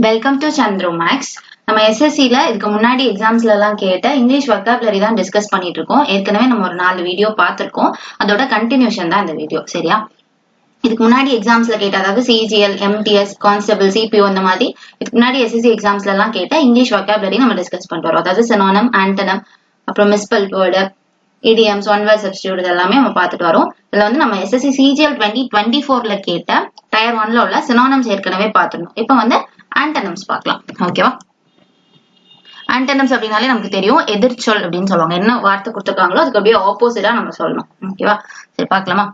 Welcome to Chandru maths. நம்ம எஸ்எஸ்சில இதுக்கு முன்னாடி எக்ஸாம்ஸ்ல எல்லாம் கேட்ட இங்கிலீஷ் வொக்காபுலரி தான் டிஸ்கஸ் பண்ணிட்டு இருக்கோம். ஏற்கனவே நம்ம ஒரு 4 வீடியோ பார்த்திருக்கோம். அதோட கண்டினியூஷன் தான் இந்த வீடியோ. சரியா? இதுக்கு முன்னாடி எக்ஸாம்ஸ்ல கேட்ட, அதாவது சிஜிஎல், எம்டிஎஸ், கான்ஸ்டபிள், சிபிஓ இந்த மாதிரி இதுக்கு முன்னாடி எஸ்எஸ்சி எக்ஸாம்ஸ்ல எல்லாம் கேட்ட இங்கிலீஷ் வொக்காபுலரி நம்ம டிஸ்கஸ் பண்ணிட்டு வரோம். அதாவது சினோனிம், ஆன்டனம், அப்புறம் misspell word, idioms, one word substitute இதெல்லாமே நம்ம பார்த்துட்டு வரோம். இதுல வந்து நம்ம எஸ்எஸ்சி சிஜிஎல் 2024ல கேட்ட டயர் 1ல உள்ள சினோனிம்ஸ் ஏற்கனவே பார்த்துடணும். இப்போ வந்து ஆன்டனம்ஸ் பார்க்கலாம். ஓகேவா? ஆன்டனம்ஸ் அப்படின்னாலே நமக்கு தெரியும், எதிர்ச்சொல் அப்படின்னு சொல்லுவாங்க. என்ன வார்த்தை கொடுத்துருக்காங்களோ அதுக்கு அப்படியே ஆப்போசிட்டா நம்ம சொல்லணும். ஓகேவா? சரி, பார்க்கலாமா?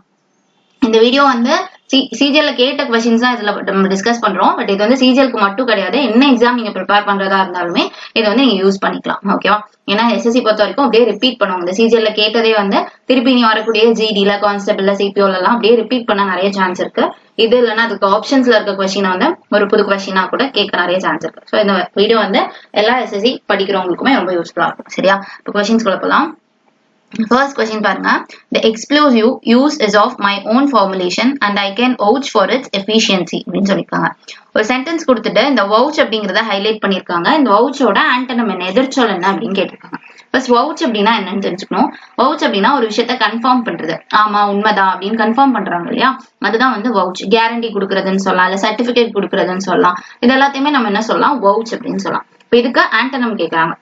இந்த வீடியோ வந்து சிஜிஎல்ல கேட்ட கொஸ்டின்ஸ் தான் இதுல நம்ம டிஸ்கஸ் பண்றோம். பட் இது வந்து சிஜிஎல்க்கு மட்டும் கிடையாது. என்ன எக்ஸாம் நீங்க ப்ரிப்பேர் பண்றதா இருந்தாலுமே இதை வந்து நீங்க யூஸ் பண்ணிக்கலாம். ஓகேவா? ஏன்னா எஸ்எஸ்சி பொறுத்த வரைக்கும் அப்படியே ரிப்பீட் பண்ணுவாங்க. இந்த சிஜிஎல்ல கேட்டதே வந்து திருப்பி நீ வரக்கூடிய ஜிடில, கான்ஸ்டபிள்ல, சிபிஓல எல்லாம் அப்படியே ரிப்பீட் பண்ண நிறைய சான்ஸ் இருக்கு. இது இல்லைன்னா அதுக்கு ஆப்ஷன்ஸ்ல இருக்க கொஸ்டின் வந்து ஒரு புது கொஸ்டினா கூட கேட்க நிறைய சான்ஸ் இருக்கு. ஸோ இந்த வீடியோ வந்து எல்லா எஸ்எஸ்சி படிக்கிறவங்களுக்குமே ரொம்ப யூஸ்ஃபுல்லா இருக்கும். சரியா? இப்போ கொஸ்டின்ஸ் குழப்பலாம். First question பாருங்க. The explosive use is of my own formulation and I can vouch for its efficiency அப்படின்னு சொல்லிருக்காங்க. ஒரு சென்டென்ஸ் கொடுத்துட்டு இந்த vouch அப்படிங்கறத ஹைலைட் பண்ணிருக்காங்க. இந்த vouchோட ஆன்டனம் என்ன, எதிர்ச்சொல் என்ன அப்படின்னு கேட்டிருக்காங்க. ஃபர்ஸ்ட் vouch அப்படின்னா என்னன்னு தெரிஞ்சுக்கணும். vouch அப்படின்னா ஒரு விஷயத்த கன்ஃபார்ம் பண்றது. ஆமா, உண்மைதான் அப்படின்னு கன்ஃபார்ம் பண்றாங்க இல்லையா? அதுதான் வந்து vouch. கேரண்டி கொடுக்கறதுன்னு சொல்லலாம், இல்ல சர்டிபிகேட் கொடுக்கறதுன்னு சொல்லலாம். இது எல்லாத்தையுமே நம்ம என்ன சொல்லலாம்? vouch அப்படின்னு சொல்லலாம். இப்போ இதுக்கு ஆன்டனம் கேட்கறாங்க.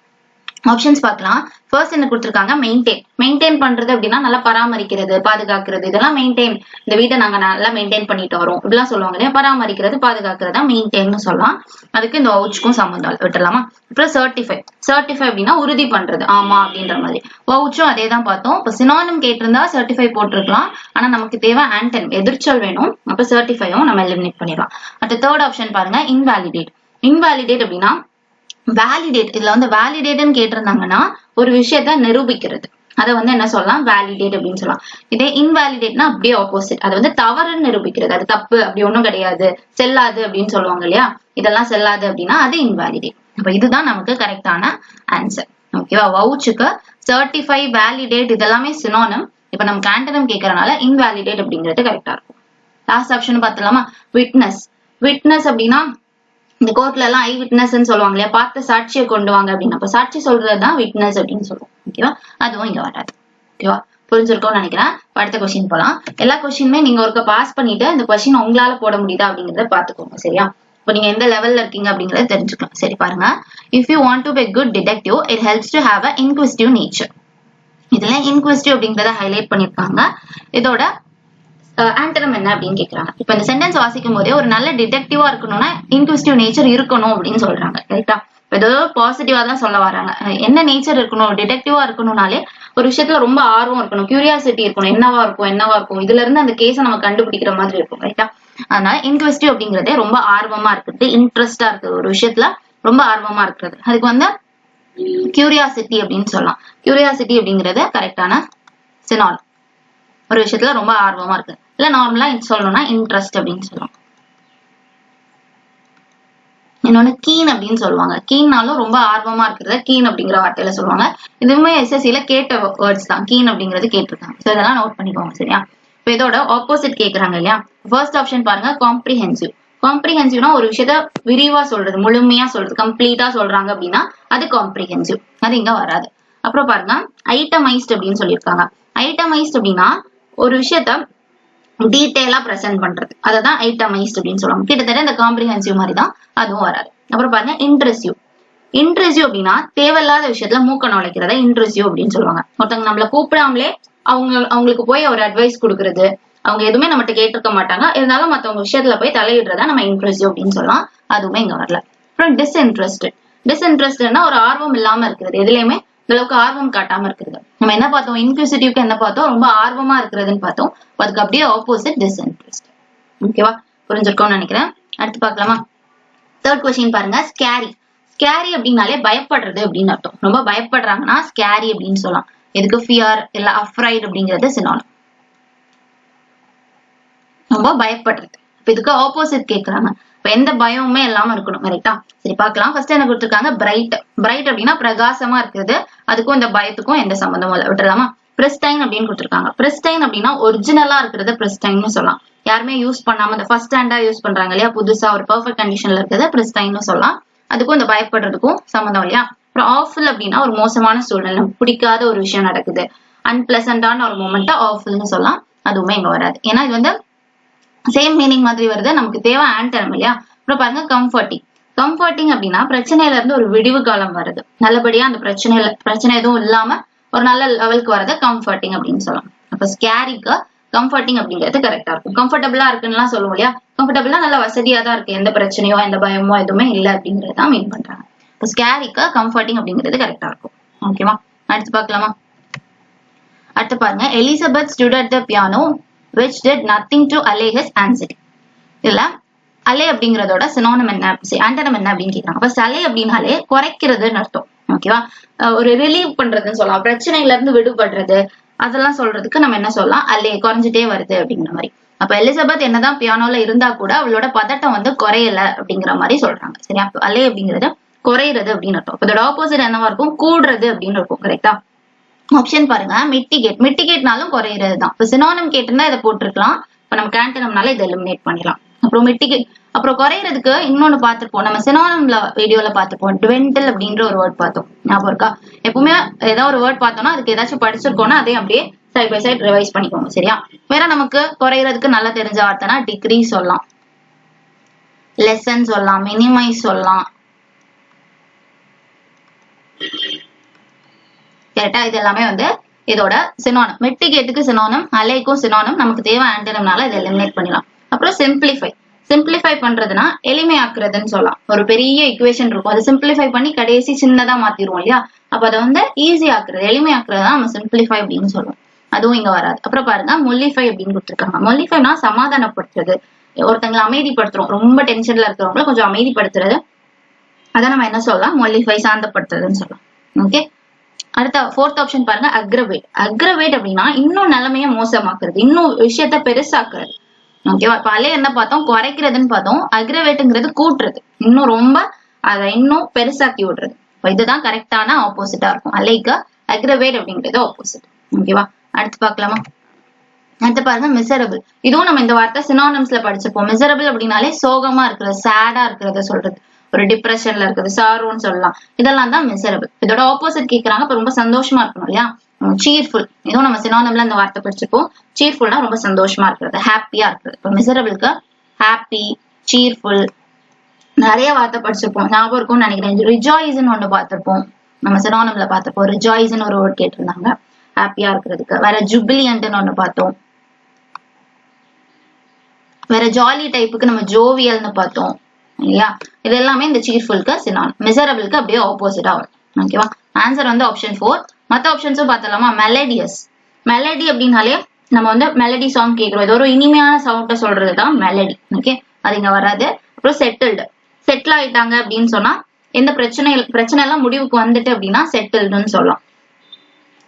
ஆப்ஷன்ஸ் பார்க்கலாம். ஃபர்ஸ்ட் என்ன கொடுத்திருக்காங்க? மெயின்டைன். மெயின்டைன் பண்றது அப்படின்னா நல்லா பராமரிக்கிறது, பாதுகாக்கிறது. இதெல்லாம் மெயின்டைன். இந்த வீட்டை நாங்க நல்லா மெயின்டைன் பண்ணிட்டு வரோம் இப்படிலாம் சொல்லுவாங்க இல்லையா? பராமரிக்கிறது, பாதுகாக்கிறதா மெயின்டைன் சொல்லலாம். அதுக்கு இந்த வவுச்சுக்கும் சம்பந்தம் விட்டுலாமா? அப்புறம் சர்டிஃபை. சர்டிஃபை அப்படின்னா உறுதி பண்றது, ஆமா அப்படின்ற மாதிரி. வவுச்சும் அதே தான் பார்த்தோம். இப்போ சினோனிம் கேட்டிருந்தா சர்டிஃபை போட்டிருக்கலாம். ஆனா நமக்கு தேவை ஆன்டனம், எதிர்ச்சொல் வேணும். அப்ப சர்டிஃபையும் நம்ம எலிமினேட் பண்ணிடலாம். அடுத்த தேர்ட் ஆப்ஷன் பாருங்க, இன்வாலிடேட். இன்வாலிடேட் அப்படின்னா வேலிடேட். இதுல வந்து வேலிடேட்னு கேட்டிருந்தாங்கன்னா ஒரு விஷயத்த நிரூபிக்கிறது. அதை வந்து என்ன சொல்லலாம்? வேலிடேட் அப்படின்னு சொல்லலாம். இதே இன்வாலிடேட்னா அப்படியே ஆப்போசிட். அது வந்து தவறுன்னு நிரூபிக்கிறது. அது தப்பு, அப்படி ஒண்ணும் கிடையாது, செல்லாது அப்படின்னு சொல்லுவாங்க இல்லையா? இதெல்லாம் செல்லாது அப்படின்னா அது இன்வாலிடேட். அப்ப இதுதான் நமக்கு கரெக்டான ஆன்சர். ஓகேவா? வவுச்சுக்கு சர்டிஃபை, வேலிடேட் இதெல்லாமே சினோனிம். இப்ப நமக்கு ஆன்டனம் கேட்கறதுனால இன்வாலிடேட் அப்படிங்கிறது கரெக்டா இருக்கும். லாஸ்ட் ஆப்ஷன் பார்த்தலாமா? விட்னஸ். விட்னஸ் அப்படின்னா இந்த கோர்ட்ல எல்லாம் ஐ விட்னஸ் சொல்லுவாங்க இல்லையா? பார்த்த சாட்சியை கொண்டு வாங்க அப்படின்னு. அப்ப சாட்சி சொல்றதுதான் விட்னஸ் அப்படின்னு சொல்லுவோம். ஓகேவா? அதுவும் இங்க வராது. ஓகேவா? புரிஞ்சிருக்கோம்னு நினைக்கிறேன். அடுத்த கொஸ்டின் போலாம். எல்லா கொஸ்டினுமே நீங்க ஒருக்க பாஸ் பண்ணிட்டு இந்த கொஸ்டின் உங்களால போட முடியுதா அப்படிங்கறத பாத்துக்கோங்க. சரியா? இப்போ நீங்க எந்த லெவல்ல இருக்கீங்க அப்படிங்கறத தெரிஞ்சுக்கலாம். சரி, பாருங்க. If you want to be a good detective, it helps to have an inquisitive nature. இதுல inquisitive அப்படிங்கறத ஹைலைட் பண்ணிருக்காங்க. இதோட ஆன்டனம் என்ன அப்படின்னு கேக்குறாங்க. இப்ப இந்த சென்டென்ஸ் வாசிக்கும் போதே ஒரு நல்ல டிடெக்டிவா இருக்கணும்னா இன்குவிசிட்டிவ் நேச்சர் இருக்கணும் அப்படின்னு சொல்றாங்க. ரைட்டா? ஏதோ பாசிட்டிவா தான் சொல்ல வராங்க. என்ன நேச்சர் இருக்கணும்? டிடெக்டிவா இருக்கணும்னாலே ஒரு விஷயத்துல ரொம்ப ஆர்வம் இருக்கணும், கியூரியாசிட்டி இருக்கணும். என்னவா இருக்கும் இதுல இருந்து அந்த கேஸை நம்ம கண்டுபிடிக்கிற மாதிரி இருக்கும். ரைட்டா? அதனால இன்குவிசிட்டிவ் அப்படிங்கறதே ரொம்ப ஆர்வமா இருக்குது, இன்ட்ரெஸ்டா இருக்குது, ஒரு விஷயத்துல ரொம்ப ஆர்வமா இருக்கிறது. அதுக்கு வந்து கியூரியாசிட்டி அப்படின்னு சொல்லலாம். கியூரியாசிட்டி அப்படிங்கறது கரெக்டான சினானிம். ஒரு விஷயத்துல ரொம்ப ஆர்வமா இருக்கு. இல்ல நார்மலா சொல்லணும்னா இன்ட்ரெஸ்ட் அப்படின்னு சொல்லுவாங்க. இன்னொன்னு கீன் அப்படின்னு சொல்லுவாங்க. கீன்னாலும் ரொம்ப ஆர்வமா இருக்கிறத கீன் அப்படிங்கிற வார்த்தையில சொல்லுவாங்க. இதுவுமே எஸ்எஸ்சில கேட்ட வேர்ட்ஸ் தான். கீன் அப்படிங்கிறது கேட்டிருக்காங்க. சோ இதெல்லாம் நோட் பண்ணிக்கோங்க. சரியா? இப்ப இதோட ஆப்போசிட் கேக்குறாங்க இல்லையா? ஃபர்ஸ்ட் ஆப்ஷன் பாருங்க, காம்ப்ரிஹென்சிவ். காம்ப்ரிஹென்சிவ்னா ஒரு விஷயத்த விரிவா சொல்றது, முழுமையா சொல்றது, கம்ப்ளீட்டா சொல்றாங்க அப்படின்னா அது காம்ப்ரிஹென்சிவ். அது இங்க வராது. அப்புறம் பாருங்க, ஐட்டமைஸ்ட் அப்படின்னு சொல்லியிருக்காங்க. ஐட்டமைஸ்ட் அப்படின்னா ஒரு விஷயத்த டீடைலா பிரசன்ட் பண்றது, அததான் ஐட்டமைஸ்ட் அப்படின்னு சொல்லுவாங்க. கிட்டத்தட்ட இந்த காம்ப்ரிஹென்சிவ் மாதிரி தான், அதுவும் வராது. அப்புறம் பாருங்க, இன்ட்ரெஸ்டிவ். இன்ட்ரெஸ்டிவ் அப்படின்னா தேவையில்லாத விஷயத்துல மூக்க நுழைக்கிறத இன்ட்ரெஸ்டிவ் அப்படின்னு சொல்லுவாங்க. ஒருத்தவங்க நம்மள கூப்பிடாமலே அவங்களுக்கு போய் ஒரு அட்வைஸ் கொடுக்கறது, அவங்க எதுவுமே நம்மகிட்ட கேட்டிருக்க மாட்டாங்க, இருந்தாலும் மத்தவங்க விஷயத்துல போய் தலையிடுறதா நம்ம இன்ட்ரெஸ்டிவ் அப்படின்னு சொல்லலாம். அதுவுமே இங்க வரல. அப்புறம் டிஸ்இன்ட்ரெஸ்டட். டிஸ்இன்ட்ரெஸ்டட்னா ஒரு ஆர்வம் இல்லாம இருக்கிறது, எதுலையுமே அளவுக்கு ஆர்வம் காட்டாம இருக்கிறது. நம்ம என்ன பார்த்தோம்? இன்குவிசிட்டிவ்க்கு என்ன பார்த்தோம்? ரொம்ப ஆர்வமா இருக்கிறதுன்னு பார்த்தோம். அதுக்கு அப்படியே ஆப்போசிட் டிஸ்இன்ட்ரெஸ்ட். ஓகேவா? புரிஞ்சிருக்கோம்னு நினைக்கிறேன். அடுத்து பார்க்கலாமா? தேர்ட் கொஸ்டின் பாருங்க, ஸ்கேரி. ஸ்கேரி அப்படின்னாலே பயப்படுறது அப்படின்னு அர்த்தம். ரொம்ப பயப்படுறாங்கன்னா ஸ்கேரி அப்படின்னு சொல்லலாம். எதுக்கு? ஃபியர் இல்ல அஃப்ரைட் அப்படிங்கிறது சினானிம். ரொம்ப பயப்படுறது. இப்ப இதுக்கு ஆப்போசிட் கேக்குறாங்க. இப்ப எந்த பயமுமே இல்லாம இருக்கணும். கரெக்டா? சரி, பார்க்கலாம். ஃபர்ஸ்ட் என்ன கொடுத்திருக்காங்க? பிரைட். பிரைட் அப்படின்னா பிரகாசமா இருக்குது. அதுக்கும் இந்த பயத்துக்கும் எந்த சம்பந்தமும் இல்லை, விட்டுலாமா? பிரிஸ்டைன் அப்படின்னு கொடுத்திருக்காங்க. பிரிஸ்டைன் அப்படின்னா ஒரிஜினலா இருக்கிறது பிரிஸ்டைன்னு சொல்லலாம். யாருமே யூஸ் பண்ணாம இந்த ஃபர்ஸ்ட் ஹேண்டா யூஸ் பண்றாங்க இல்லையா, புதுசா ஒரு பெர்ஃபெக்ட் கண்டிஷன்ல இருக்கிறது பிரிஸ்டைன்னு சொல்லலாம். அதுக்கும் இந்த பயப்படுறதுக்கும் சம்மந்தம் இல்லையா. அப்புறம் ஆஃபுல் அப்படின்னா ஒரு மோசமான சூழ்நிலை, நமக்கு பிடிக்காத ஒரு விஷயம் நடக்குது, அன்பிளசண்டான ஒரு மூமெண்ட் ஆஃபுல்னு சொல்லலாம். அதுவுமே இங்க வராது, ஏன்னா இது வந்து சேம் மீனிங் மாதிரி வருது, நமக்கு தேவை ஆன்டனம் இல்லையா. அப்புறம் பாருங்க கம்ஃபர்டிங். கம்ஃபர்டிங் அப்படின்னா பிரச்சனையில இருந்து ஒரு விடிவு காலம் வருது, நல்லபடியா அந்த பிரச்சனை எதுவும் இல்லாம ஒரு நல்ல லெவலுக்கு வரது கம்ஃபர்டிங் அப்படின்னு சொல்லலாம். அப்ப ஸ்கேரிக்கு கம்ஃபர்டிங் அப்படிங்கிறது கரெக்டா இருக்கும். கம்ஃபர்டபுளா இருக்குன்னு சொல்லுவோம் இல்லையா, கம்ஃபர்டபுளா நல்ல வசதியா தான் இருக்கு, எந்த பிரச்சனையோ எந்த பயமோ எதுவுமே இல்லை அப்படிங்கறதான் மீன் பண்றாங்க. இப்போ ஸ்கேரிக்கு கம்ஃபர்டிங் அப்படிங்கிறது கரெக்டா இருக்கும். ஓகேவா, அடுத்து பார்க்கலாமா. அடுத்து பாருங்க, Elizabeth stood at the piano which did nothing to allay his anxiety. இதுல அலே அப்படிங்கறதோட சினோனிம் என்ன, ஆன்டனம் என்ன அப்படின்னு கேட்கறாங்க. அப்ப அலே அப்படின்னாலே குறைக்கிறதுன்னு அர்த்தம். ஓகேவா, ஒரு ரிலீவ் பண்றதுன்னு சொல்லலாம், பிரச்சனையில இருந்து விடுபடுறது, அதெல்லாம் சொல்றதுக்கு நம்ம என்ன சொல்லலாம், அலே குறைஞ்சிட்டே வருது அப்படிங்கிற மாதிரி. அப்ப எலிசபெத் என்னதான் பியானோல இருந்தா கூட அவளோட பதட்டம் வந்து குறையல அப்படிங்கிற மாதிரி சொல்றாங்க. சரியா, அலே அப்படிங்கிறது குறையிறது அப்படின்னு அர்த்தம். இதோட ஆப்போசிட் என்னவா இருக்கும், கூடுறது அப்படின்னு இருக்கும். கரெக்டா, ஆப்ஷன் பாருங்க, மிட்டிகேட். மிட்டிகேட்னாலும் குறையிறது தான். இப்ப சினோனிம் கேட்டிருந்தா இதை போட்டிருக்கலாம், இப்ப நம்ம ஆன்டனம்னால இதை எலிமினேட் பண்ணிடலாம். அப்புறம் மிட்டிகேட், அப்புறம் குறையிறதுக்கு இன்னொன்னு பார்த்திருப்போம், நம்ம சினோனிம்ல வீடியோல பார்த்திருப்போம், டுவெண்டில் அப்படின்ற ஒரு வேர்ட் பார்த்தோம், ஞாபகம் இருக்கா. எப்பவுமே ஏதாவது ஒரு வேர்ட் பார்த்தோம்னா அதுக்கு ஏதாச்சும் படிச்சிருக்கோம்னா அதே அப்படியே சைட் பை சைட் ரிவைஸ் பண்ணிக்கோங்க. சரியா, வேற நமக்கு குறையிறதுக்கு நல்லா தெரிஞ்ச வார்த்தைனா டிக்ரீ சொல்லலாம், லெசன் சொல்லலாம், மினிமைஸ் சொல்லலாம். கரெக்டா, இது எல்லாமே வந்து இதோட சினோனம். மிட்டிகேட்டுக்கு சினோனம், அலேக்கும் சினோனம், நமக்கு தேவை ஆன்டனம்னால இதை எலிமினேட் பண்ணலாம். அப்புறம் சிம்பிளிஃபை. சிம்பிளிஃபை பண்றதுன்னா எளிமையாக்குறதுன்னு சொல்லலாம். ஒரு பெரிய இக்குவேஷன் இருக்கும், அதை சிம்பிளிஃபை பண்ணி கடைசி சின்னதா மாத்திடுவோம் இல்லையா, அப்ப அதை வந்து ஈஸி ஆக்குறது, எளிமையாக்குறது தான் நம்ம சிம்பிளிஃபை அப்படின்னு சொல்லுவோம். அதுவும் இங்க வராது. அப்புறம் பாருங்க, மொல்லிஃபை அப்படின்னு கொடுத்துருக்காங்க. மொல்லிஃபைனா சமாதானப்படுத்துறது, ஒருத்தங்களை அமைதிப்படுத்துறோம், ரொம்ப டென்ஷன்ல இருக்கிறவங்கள கொஞ்சம் அமைதிப்படுத்துறது, அதை நம்ம என்ன சொல்லலாம், மொல்லிஃபை, சாந்தப்படுத்துறதுன்னு சொல்லலாம். ஓகே, அடுத்த ஃபோர்த் ஆப்ஷன் பாருங்க, அக்ரவேட். அக்ரவேட் அப்படின்னா இன்னும் நிலைமைய மோசமாக்குறது, இன்னும் விஷயத்த பெருசாக்குறது. ஓகேவா, இப்ப அலே என்ன பார்த்தோம், குறைக்கிறதுன்னு பார்த்தோம். அக்ரவேட்ங்கிறது கூட்டுறது, இன்னும் ரொம்ப அதை இன்னும் பெருசாக்கி விடுறது. இதுதான் கரெக்டான ஆப்போசிட்டா இருக்கும். அலேக்கு அக்ரவேட் அப்படிங்கிறது ஆப்போசிட். ஓகேவா, அடுத்து பார்க்கலாமா. அடுத்து பாருங்க, மிசரபிள். இதுவும் நம்ம இந்த வார்த்தை சினோனிம்ஸ்ல படிச்சிருப்போம். மிசரபிள் அப்படின்னாலே சோகமா இருக்கிறது, சேடா இருக்கிறத சொல்றது, ஒரு டிப்ரெஷன்ல இருக்குது, சாரோன்னு சொல்லலாம். இதெல்லாம் தான் மிசரபிள். இதோட ஆப்போசிட் கேட்கறாங்க, இப்ப ரொம்ப சந்தோஷமா இருக்கணும் இல்லையா, சீர்ஃபுல். இதுவும் நம்ம சினோனிம்ல இந்த வார்த்தை படிச்சிருப்போம். சீர்ஃபுல்னா ரொம்ப சந்தோஷமா இருக்கிறது, ஹாப்பியா இருக்கிறது. இப்ப மிசரபிளுக்கு ஹாப்பி, சீர்ஃபுல், நிறைய வார்த்தை படிச்சிருப்போம், ஞாபகம் இருக்கும்னு நினைக்கிறேன். ரிஜாய்ஸ்ன்னு ஒண்ணு பார்த்திருப்போம், நம்ம சினோனிம்ல பார்த்தப்போ ரிஜாய்ஸ்ன்னு ஒரு வேர்ட் கேட்டிருந்தாங்க ஹாப்பியா இருக்கிறதுக்கு. வேற ஜுபிலியன்ட்னு ஒண்ணு பார்த்தோம். வேற ஜாலி டைப்புக்கு நம்ம ஜோவியல்னு பார்த்தோம் இல்லையா. இது எல்லாமே இந்த சீர்ஃபுல்க்கு சினானிம். மிசரபிளுக்கு அப்படியே ஆப்போசிட்டா வரும். ஓகேவா, ஆன்சர் வந்து ஆப்ஷன் 4. மற்ற ஆப்ஷன்ஸும் பார்த்தலாமா. மெலடியஸ். மெலடி அப்படின்னாலே நம்ம வந்து மெலடி சாங் கேட்கிறோம், இது ஒரு இனிமையான சவுண்ட சொல்றதுதான் மெலடி. ஓகே, அது இங்க வராது. அப்புறம் செட்டில்டு. செட்டில் ஆயிட்டாங்க அப்படின்னு சொன்னா, எந்த பிரச்சனை எல்லாம் முடிவுக்கு வந்துட்டு அப்படின்னா செட்டில்டுன்னு சொல்லலாம்.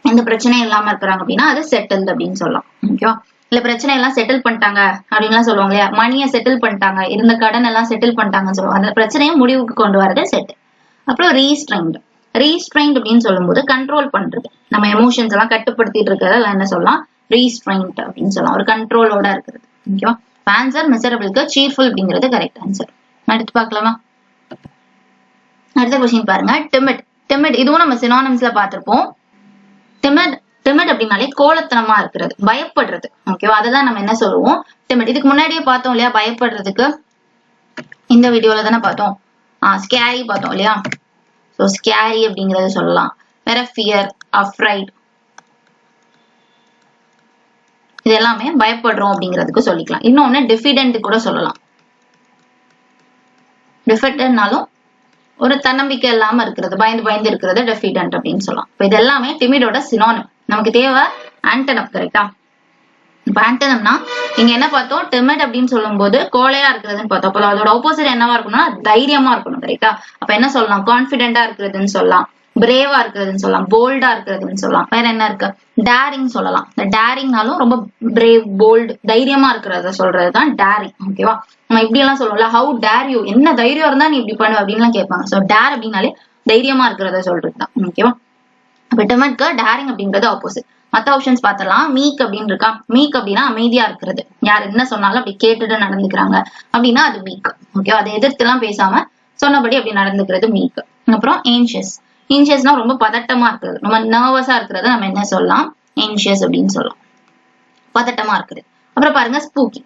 எந்த பிரச்சனையும் இல்லாம இருக்கிறாங்க அப்படின்னா அது செட்டில்டு அப்படின்னு சொல்லலாம். ஓகேவா, இல்ல பிரச்சனை எல்லாம் செட்டில் பண்ணிட்டாங்க அப்படின்லாம் சொல்லுவாங்க இல்லையா, மணியை செட்டில் பண்ணிட்டாங்க, இருந்த கடன் எல்லாம் செட்டில் பண்ணிட்டாங்கன்னு சொல்லுவாங்க. அந்த பிரச்சனையை முடிவுக்கு கொண்டு வரது செட்டில். அப்புறம் ரீஸ்ட்ரைன்டு. ரீஸ்ட்ரைன்ட் அப்படின்னு சொல்லும்போது கண்ட்ரோல் பண்றது, நம்ம எமோஷன்ஸ் எல்லாம் கட்டுப்படுத்திட்டு இருக்கிறத என்ன சொல்லலாம், ரீஸ்ட்ரைன்ட் அப்படின்னு சொல்லலாம், ஒரு கண்ட்ரோலோட இருக்கிறது. ஓகேவா, ஆன்சர் மிசரபிளுக்கு சீர்ஃபுல் அப்படிங்கிறது கரெக்ட் ஆன்சர். அடுத்து பார்க்கலாமா. அடுத்த கொஸ்டின் பாருங்க, டிமிட். டிமிட் இதுவும் நம்ம சினோனிம்ஸ்ல பார்த்திருப்போம். டிமிட் அப்படின்னாலே கோலத்தனமா இருக்கிறது, பயப்படுறது. ஓகேவா, அதெல்லாம் நம்ம என்ன சொல்லுவோம், டிமிட். இதுக்கு முன்னாடியே பார்த்தோம் இல்லையா, பயப்படுறதுக்கு இந்த வீடியோல தானே பார்த்தோம், ஸ்கேரி பார்த்தோம் இல்லையா. சோ ஸ்கேரி அப்படிங்கறது சொல்லலாம். வேற ஃபியர், அஃப்ரைட், இது எல்லாமே பயப்படுறோம் அப்படிங்கிறதுக்கு சொல்லிக்கலாம். இன்னொன்னு டிஃபிடென்ட் கூட சொல்லலாம். டிஃபிடென்ட்னாலும் ஒரு தன்னம்பிக்கை இல்லாம இருக்கிறது, பயந்து இருக்கிறது டெஃபிடென்ட் அப்படின்னு சொல்லலாம். இப்ப இது எல்லாமே டிமிடோட சினோனிம். நமக்கு தேவை ஆன்டனம். கரெக்டா, இப்ப ஆன்டனம்னா இங்க என்ன பார்த்தோம், டிமிட் அப்படின்னு சொல்லும் போது கோழையா இருக்கிறதுன்னு பார்த்தோம். அப்போ அதோட ஆப்போசிட் என்னவா இருக்கணும்னா தைரியமா இருக்கணும். கரெக்டா, அப்ப என்ன சொல்லலாம், கான்பிடென்டா இருக்கிறதுன்னு சொல்லலாம், பிரேவா இருக்கிறதுன்னு சொல்லலாம், போல்டா இருக்கிறதுன்னு சொல்லலாம். வேற என்ன இருக்கு, டேரிங் சொல்லலாம். இந்த டேரிங்னாலும் ரொம்ப பிரேவ், போல்டு, தைரியமா இருக்கிறத சொல்றதுதான் டேரிங். ஓகேவா, நம்ம இப்படி எல்லாம் சொல்லுவோம்ல, ஹவு டேர் யூ, என்ன தைரியம் இருந்தா நீ இப்படி பண்ணுவ அப்படின்னு கேட்பாங்க. சோ டேர் அப்படின்னாலே தைரியமா இருக்கிறத சொல்றதுதான். ஓகேவா, அப்ப டிமிட்க்கு டேரிங் அப்படிங்கிறது ஆப்போசிட். மத்த ஆப்ஷன்ஸ் பார்த்தலாம். மீக் அப்படின்னு இருக்கா. மீக் அப்படின்னா அமைதியா இருக்கிறது, யார் என்ன சொன்னாலும் அப்படி கேட்டுட்டு நடந்துக்கிறாங்க அப்படின்னா அது மீக். ஓகே, அதை எதிர்த்து எல்லாம் பேசாம சொன்னபடி அப்படி நடந்துக்கிறது மீக். அப்புறம் ஏன்ஷியஸ். ஏன்ஷியஸ்னா ரொம்ப பதட்டமா இருக்கிறது, ரொம்ப நர்வஸா இருக்கிறது நம்ம என்ன சொல்லலாம், ஏன்ஷியஸ் அப்படின்னு சொல்லலாம், பதட்டமா இருக்குது. அப்புறம் பாருங்க ஸ்பூக்கி.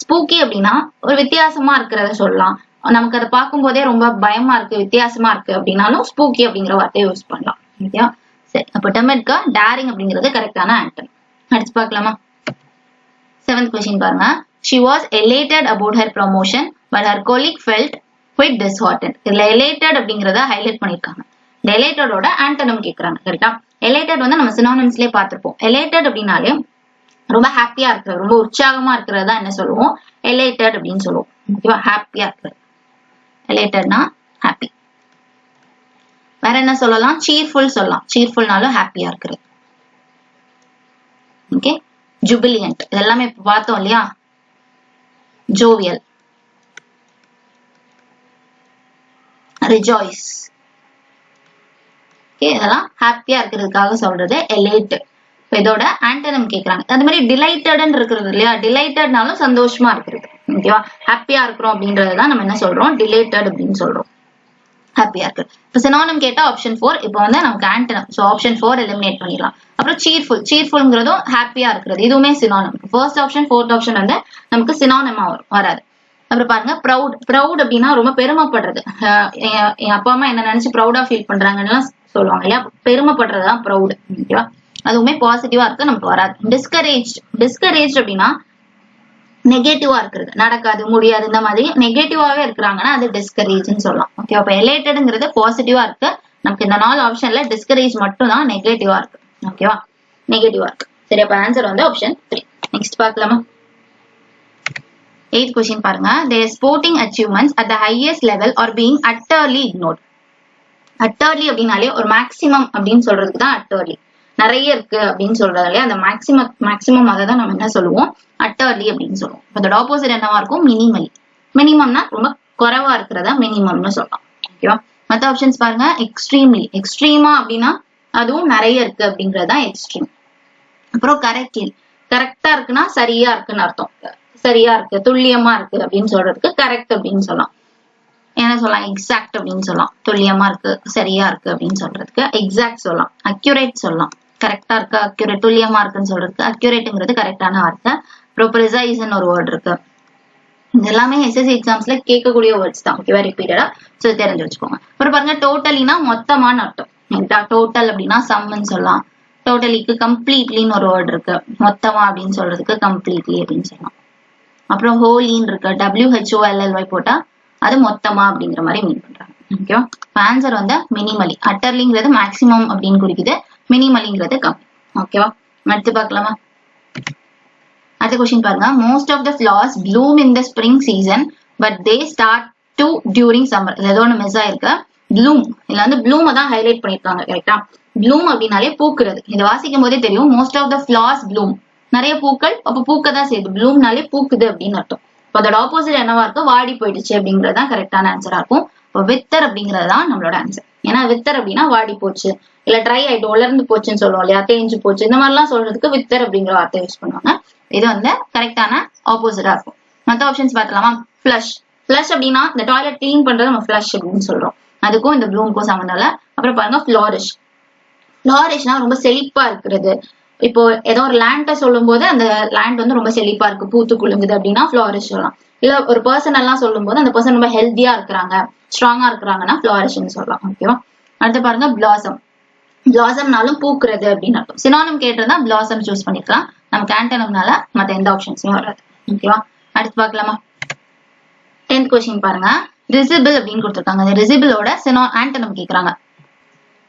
ஸ்பூக்கி அப்படின்னா ஒரு வித்தியாசமா இருக்கிறத சொல்லலாம், நமக்கு அதை பார்க்கும் போதே ரொம்ப பயமா இருக்கு, வித்தியாசமா இருக்கு அப்படின்னாலும் ஸ்பூக்கி அப்படிங்கிற வார்த்தையை யூஸ் பண்ணலாம். ஓகே, சரி. அப்ப டெமெட்கா டேரிங் அப்படிங்கிறது கரெக்டான ஆன்டர். அடுத்து பார்க்கலாமா. 7th கொஸ்டின் பாருங்க. She was elated about her promotion but her colleague felt quite disheartened. இதுல elated அப்படிங்கறத ஹைலைட் பண்ணிருக்காங்க. இந்த elatedோட ஆன்டோனிம் கேக்குறாங்க. கரெக்டா. elated வந்து நம்ம சினோனிம்ஸ்லயே பார்த்திருப்போம். elated அப்படின்னாலே ரொம்ப ஹாப்பியா இருக்கிறது, ரொம்ப உற்சாகமா இருக்கிறது தான் என்ன சொல்லுவோம், elated அப்படின்னு சொல்லுவோம். ஓகேவா, ஹாப்பியா இருக்கிறது. elatedனா ஹாப்பி. வேற என்ன சொல்லலாம், cheerful சொல்லலாம். cheerfulனாலும் ஹாப்பியா இருக்கிறது. ஓகே, jubilant இதெல்லாமே இப்ப பார்த்தோம் இல்லையா. jovial, rejoice. ஓகே, இதெல்லாம் ஹாப்பியா இருக்கிறதுக்காக சொல்றது elate. இதோட ஆன்டோனிம் கேக்குறாங்க. அது மாதிரி டிலைட்டட்னு இருக்கிறது இல்லையா, டிலைட்டட்னாலும் சந்தோஷமா இருக்கிறது. ஓகேவா, ஹாப்பியா இருக்கிறோம் அப்படின்றதுதான் நம்ம என்ன சொல்றோம், டிலைட்டட் அப்படின்னு சொல்றோம், ஹாப்பியா இருக்கு. இப்ப சினோனிம் கேட்டா ஆப்ஷன் 4. இப்போ வந்து நமக்கு ஆன்டோனிம், சோ ஆப்ஷன் 4 எலிமினேட் பண்ணிடலாம். அப்புறம் சீர்ஃபுல். சீர்ஃபுல்ங்கிறதும் ஹாப்பியா இருக்கிறது, இதுவுமே synonym. First option, fourth option வந்து நமக்கு சினோனிமா வராது. அப்புறம் பாருங்க ப்ரௌட். ப்ரௌட் அப்படின்னா ரொம்ப பெருமைப்படுறது, என் அப்பா அம்மா என்ன நினைச்சு ப்ரௌடா ஃபீல் பண்றாங்கன்னு சொல்லுவாங்க இல்லையா, பெருமைப்படுறதுதான் ப்ரௌட். ஓகேவா, அதுவுமே பாசிட்டிவா இருக்கு, நமக்கு வராது. டிஸ்கரேஜ். டிஸ்கரேஜ் அப்படின்னா நெகட்டிவா இருக்கிறது, நடக்காது, முடியாது, இந்த மாதிரி நெகட்டிவாவே இருக்கிறாங்கன்னா அது டிஸ்கரேஜ்னு சொல்லலாம். ஓகே, அப்ப எலேட்டட்ங்கிறது பாசிட்டிவா இருக்கு, நமக்கு இந்த 4 ஆப்ஷன்ல டிஸ்கரேஜ் மட்டும் தான் நெகட்டிவா இருக்கு. ஓகேவா, நெகட்டிவா இருக்கு. சரி, அப்ப ஆன்சர் வந்து ஆப்ஷன் 3. நெக்ஸ்ட் பார்க்கலாமா. 8th கொஸ்டின் பாருங்க. Their sporting achievements at the highest level are being utterly ignored. utterly அப்படின்னாலே ஒரு மேக்சிமம் அப்படின்னு சொல்றதுக்கு தான் utterly. நிறைய இருக்கு அப்படின்னு சொல்றதுல அந்த மேக்சிமம் அதை தான் நம்ம என்ன சொல்லுவோம், utterly அப்படின்னு சொல்லுவோம். அதோட ஆப்போசிட் என்னவா இருக்கும், மினிமலி. மினிமம்னா ரொம்ப குறைவா இருக்கிறதா மினிமம்னு சொல்லலாம். ஓகேவா, மற்ற ஆப்ஷன்ஸ் பாருங்க. எக்ஸ்ட்ரீம்லி. எக்ஸ்ட்ரீமா அப்படின்னா அதுவும் நிறைய இருக்கு அப்படிங்கறதா எக்ஸ்ட்ரீம். அப்புறம் கரெக்ட்லி. கரெக்டா இருக்குன்னா சரியா இருக்குன்னு அர்த்தம், சரியா இருக்கு, துல்லியமா இருக்கு அப்படின்னு சொல்றதுக்கு கரெக்ட் அப்படின்னு சொல்லலாம். என்ன சொல்லலாம், எக்ஸாக்ட் அப்படின்னு சொல்லலாம். துல்லியமா இருக்கு, சரியா இருக்கு அப்படின்னு சொல்றதுக்கு எக்ஸாக்ட் சொல்லலாம். அக்யூரேட் சொல்லலாம். கரெக்டா இருக்கு, அக்யூரேட், துல்லியமா இருக்குன்னு சொல்றதுக்கு அக்யூரேட்ங்கிறது கரெக்டான வார்த்தை. அப்புறம் ப்ரிசைஸ்னு ஒரு வேர்ட் இருக்கு. இது எல்லாமே எஸ்எஸ்சி எக்ஸாம்ஸ்ல கேட்கக்கூடிய வேர்ட்ஸ் தான். ஓகேவா, ரிப்பீட்டடா சோ தெரிஞ்சு வச்சுக்கோங்க. அப்புறம் பாருங்க டோட்டலினா மொத்தமான அர்த்தம். டோட்டல் அப்படின்னா சம்னு சொல்லலாம். டோட்டலிக்கு கம்ப்ளீட்லின்னு ஒரு வேர்ட் இருக்கு, மொத்தமா அப்படின்னு சொல்றதுக்கு கம்ப்ளீட்லி அப்படின்னு சொல்லலாம். அப்புறம் ஹோலின்னு இருக்கு, WHOLLY போட்டா அது மொத்தமா அப்படிங்கிற மாதிரி மீன் பண்றாங்க. ஓகேவா, ஆன்சர் வந்து மினிமலி. அட்டர்லிங்கிறது மேக்சிமம் அப்படின்னு குறிக்குது, மினிமலிங்கிறது கம்மி. ஓகேவா, அடுத்து பார்க்கலாமா. அடுத்த கொஸ்டின் பாருங்க. Most of the flowers bloom in the spring season but they start to during summer. இது ஏதோ ஒன்று மிஸ் ஆயிருக்கு. ப்ளூம், இதுல வந்து ப்ளூமை தான் ஹைலைட் பண்ணிருக்காங்க. கரெக்டா, ப்ளூம் அப்படின்னாலே பூக்குறது. இதை வாசிக்கும் போதே தெரியும். Most of the flowers bloom, நிறைய பூக்கள், அப்ப பூக்கதான் செய்யுது. ப்ளூம்னாலே பூக்குது அப்படின்னு அர்த்தம். அதோட ஆப்போசிட் என்னவா இருக்கும், வாடி போயிடுச்சு அப்படிங்கறதுதான் கரெக்டான ஆன்சரா இருக்கும். வித்தர் அப்படிங்கறதுதான் நம்மளோட ஆன்சர். ஏன்னா வித்தர் அப்படின்னா வாடி போச்சு, இல்ல ட்ரை ஆயிட்டு உலர்ந்து போச்சுன்னு சொல்லுவோம் இல்லையா, தேஞ்சு போச்சு, இந்த மாதிரி எல்லாம் சொல்றதுக்கு வித்தர் அப்படிங்கிற வார்த்தை யூஸ் பண்ணுவாங்க. இது வந்து கரெக்டான ஆப்போசிட்டா இருக்கும். மற்ற ஆப்ஷன்ஸ் பார்த்தலாமா. ஃபிளஷ். ஃபிளஷ் அப்படின்னா இந்த டாய்லெட் கிளீன் பண்றது நம்ம ஃபிளஷ் அப்படின்னு சொல்றோம், அதுக்கும் இந்த ப்ளூமுக்கும் சம்மந்தம் இல்ல. அப்புறம் பாருங்க ஃபிளாரிஷ். ஃபிளாரிஷ்னா ரொம்ப செழிப்பா இருக்கிறது. இப்போ ஏதோ ஒரு லேண்ட சொல்லும் போது அந்த லேண்ட் வந்து ரொம்ப செழிப்பா இருக்கு, பூத்து குலுங்குது அப்படின்னா ஃபிளாரிஷ் சொல்லலாம். இல்ல ஒரு பர்சன் எல்லாம் சொல்லும் போது அந்த பர்சன் ரொம்ப ஹெல்த்தியா இருக்கிறாங்க, ஸ்ட்ராங்கா இருக்கிறாங்கன்னா ஃபிளாரிஷ்னு சொல்லலாம். ஓகேவா, அடுத்து பாருங்க பிளாசம். பிளாசம்னாலும் பூக்குறது அப்படின்னு அர்த்தம். சினானிம் கேட்டிருந்தா பிளாசம் சூஸ் பண்ணிக்கலாம், நமக்கு ஆன்டோனிம்னால மத்த எந்த ஆப்ஷன்ஸுமே வராது. ஓகேவா, அடுத்து பார்க்கலாமா. 10th கொஸ்டின் பாருங்க. ரிசிபிள் அப்படின்னு கொடுத்துருக்காங்க. இந்த ரிசிபிளோட ஆன்டோனிம் கேக்குறாங்க.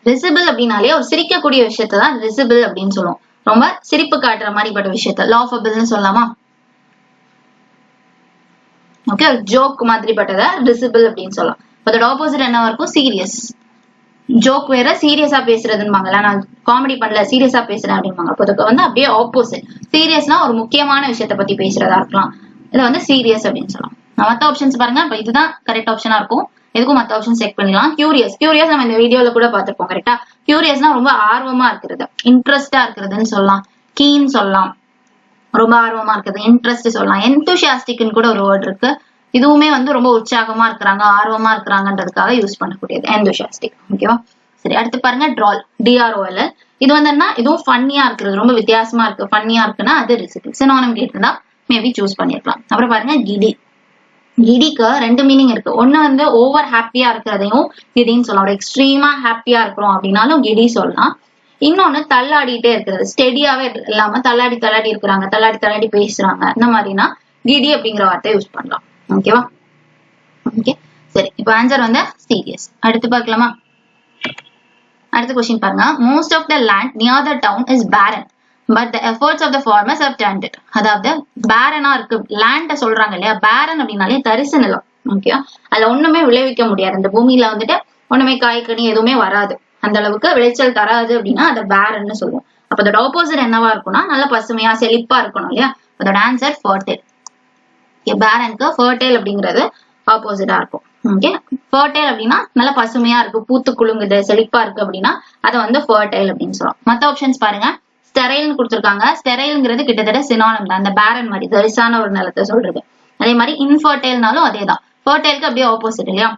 ரிசிபிள் அப்படின்னாலே ஒரு சிரிக்கக்கூடிய விஷயத்தான் ரிசிபிள் அப்படின்னு சொல்லுவோம். ரொம்ப சிரிப்பு காட்டுற மாதிரிப்பட்ட விஷயத்த லாஃபபிள்னு சொல்லலாமா. ஓகே, ஜோக் மாதிரிப்பட்டத ரிசிபிள் அப்படின்னு சொல்லலாம். அதோட ஆப்போசிட் என்னவா இருக்கும், சீரியஸ். ஜோக் வேற, சீரியஸா பேசுறதுன்னு நான் காமெடி பண்ணல சீரியஸா பேசுறேன் அப்படின்பாங்க. அதுக்கு வந்து அப்படியே ஆப்போசிட். சீரியஸ்னா ஒரு முக்கியமான விஷயத்த பத்தி பேசுறதா இருக்கலாம், இதை வந்து சீரியஸ் அப்படின்னு சொல்லலாம். மற்ற ஆப்ஷன்ஸ் பாருங்க. இதுதான் கரெக்ட் ஆப்ஷனா இருக்கும். எதுக்கும் மத்த ஆப்ஷன் செக் பண்ணிடலாம். கியூரியஸ் நம்ம இந்த வீடியோல கூட பார்த்திருப்போம். கரெக்டா? கியூரியஸ்னா ரொம்ப ஆர்வமா இருக்கிறது, இன்ட்ரெஸ்டா இருக்கிறதுன்னு சொல்லலாம். கீன் சொல்லலாம், ரொம்ப ஆர்வமா இருக்கிறது, இன்ட்ரெஸ்ட் சொல்லலாம். எந்தூசியாஸ்டிக்னு கூட ஒரு வேர்ட் இருக்கு. இதுவுமே வந்து ரொம்ப உற்சாகமா இருக்கிறாங்க, ஆர்வமா இருக்கிறாங்கன்றதுக்காக யூஸ் பண்ணக்கூடியது எந்தூசியாஸ்டிக். ஓகேவா? சரி, அடுத்து பாருங்க ட்ரால், DROL. இது வந்து என்ன, இதுவும் ஃபன்னியா இருக்கிறது, ரொம்ப வித்தியாசமா இருக்கு, ஃபன்னியா இருக்குன்னா அது ரிசிபிள். சினோனிம் கேட்டிருந்தா மேபி சூஸ் பண்ணிருக்கலாம். அப்புறம் பாருங்க கிடி. கிடிக்கு ரெண்டு மீனிங் இருக்கு. ஒண்ணு வந்து ஓவர் ஹாப்பியா இருக்கிறதையும் கிடின்னு சொல்லலாம். ஒரு எக்ஸ்ட்ரீமா ஹாப்பியா இருக்கிறோம் அப்படின்னாலும் கிடி சொல்லலாம். இன்னொன்னு தள்ளாடிட்டே இருக்கிறது, ஸ்டெடியாவே இல்லாம தள்ளாடி இருக்கிறாங்க, தள்ளாடி பேசுறாங்க, இந்த மாதிரினா கிடி அப்படிங்கிற வார்த்தையை யூஸ் பண்ணலாம். ஓகேவா? ஓகே, சரி, இப்போ ஆன்சர் வந்து சீரியஸ். அடுத்து பார்க்கலாமா? அடுத்த கொஸ்டின் பாருங்க. Most of the land near the town is barren but the efforts of the farmers have turned it. அதாவது பேரனா இருக்கு லேண்ட சொல்றாங்க இல்லையா? பேரன் அப்படின்னாலே தரிசு நிலம். ஓகேவா? அதுல ஒண்ணுமே விளைவிக்க முடியாது. இந்த பூமியில வந்துட்டு ஒண்ணுமே காய்கனி எதுவுமே வராது, அந்த அளவுக்கு விளைச்சல் தராது அப்படின்னா அதை பேரன்னு சொல்லுவோம். அப்ப அதோட ஆப்போசிட் என்னவா இருக்கும்னா நல்ல பசுமையா செழிப்பா இருக்கணும் இல்லையா? அதோட ஆன்சர் ஃபர்டைல். பேரனுக்கு ஃபர்டைல் அப்படிங்கிறது ஆப்போசிட்டா இருக்கும். ஓகே, ஃபர்டைல் அப்படின்னா நல்ல பசுமையா இருக்கு, பூத்து குலுங்குது, செழிப்பா இருக்கு அப்படின்னா அதை வந்து ஃபர்டைல் அப்படின்னு சொல்லுவோம். மத்த ஆப்ஷன்ஸ் பாருங்க. ஸ்டெரைல்னு கொடுத்திருக்காங்க. ஸ்டெரைல்ங்கிறது கிட்டத்தட்ட சினானிம் தான், இந்த பேரன் மாதிரி தரிசான ஒரு நிலத்தை சொல்றது. அதே மாதிரி இன்ஃபர்டைல்னாலும் அதே தான், ஃபர்டைலுக்கு அப்படியே ஆப்போசிட் இல்லையா?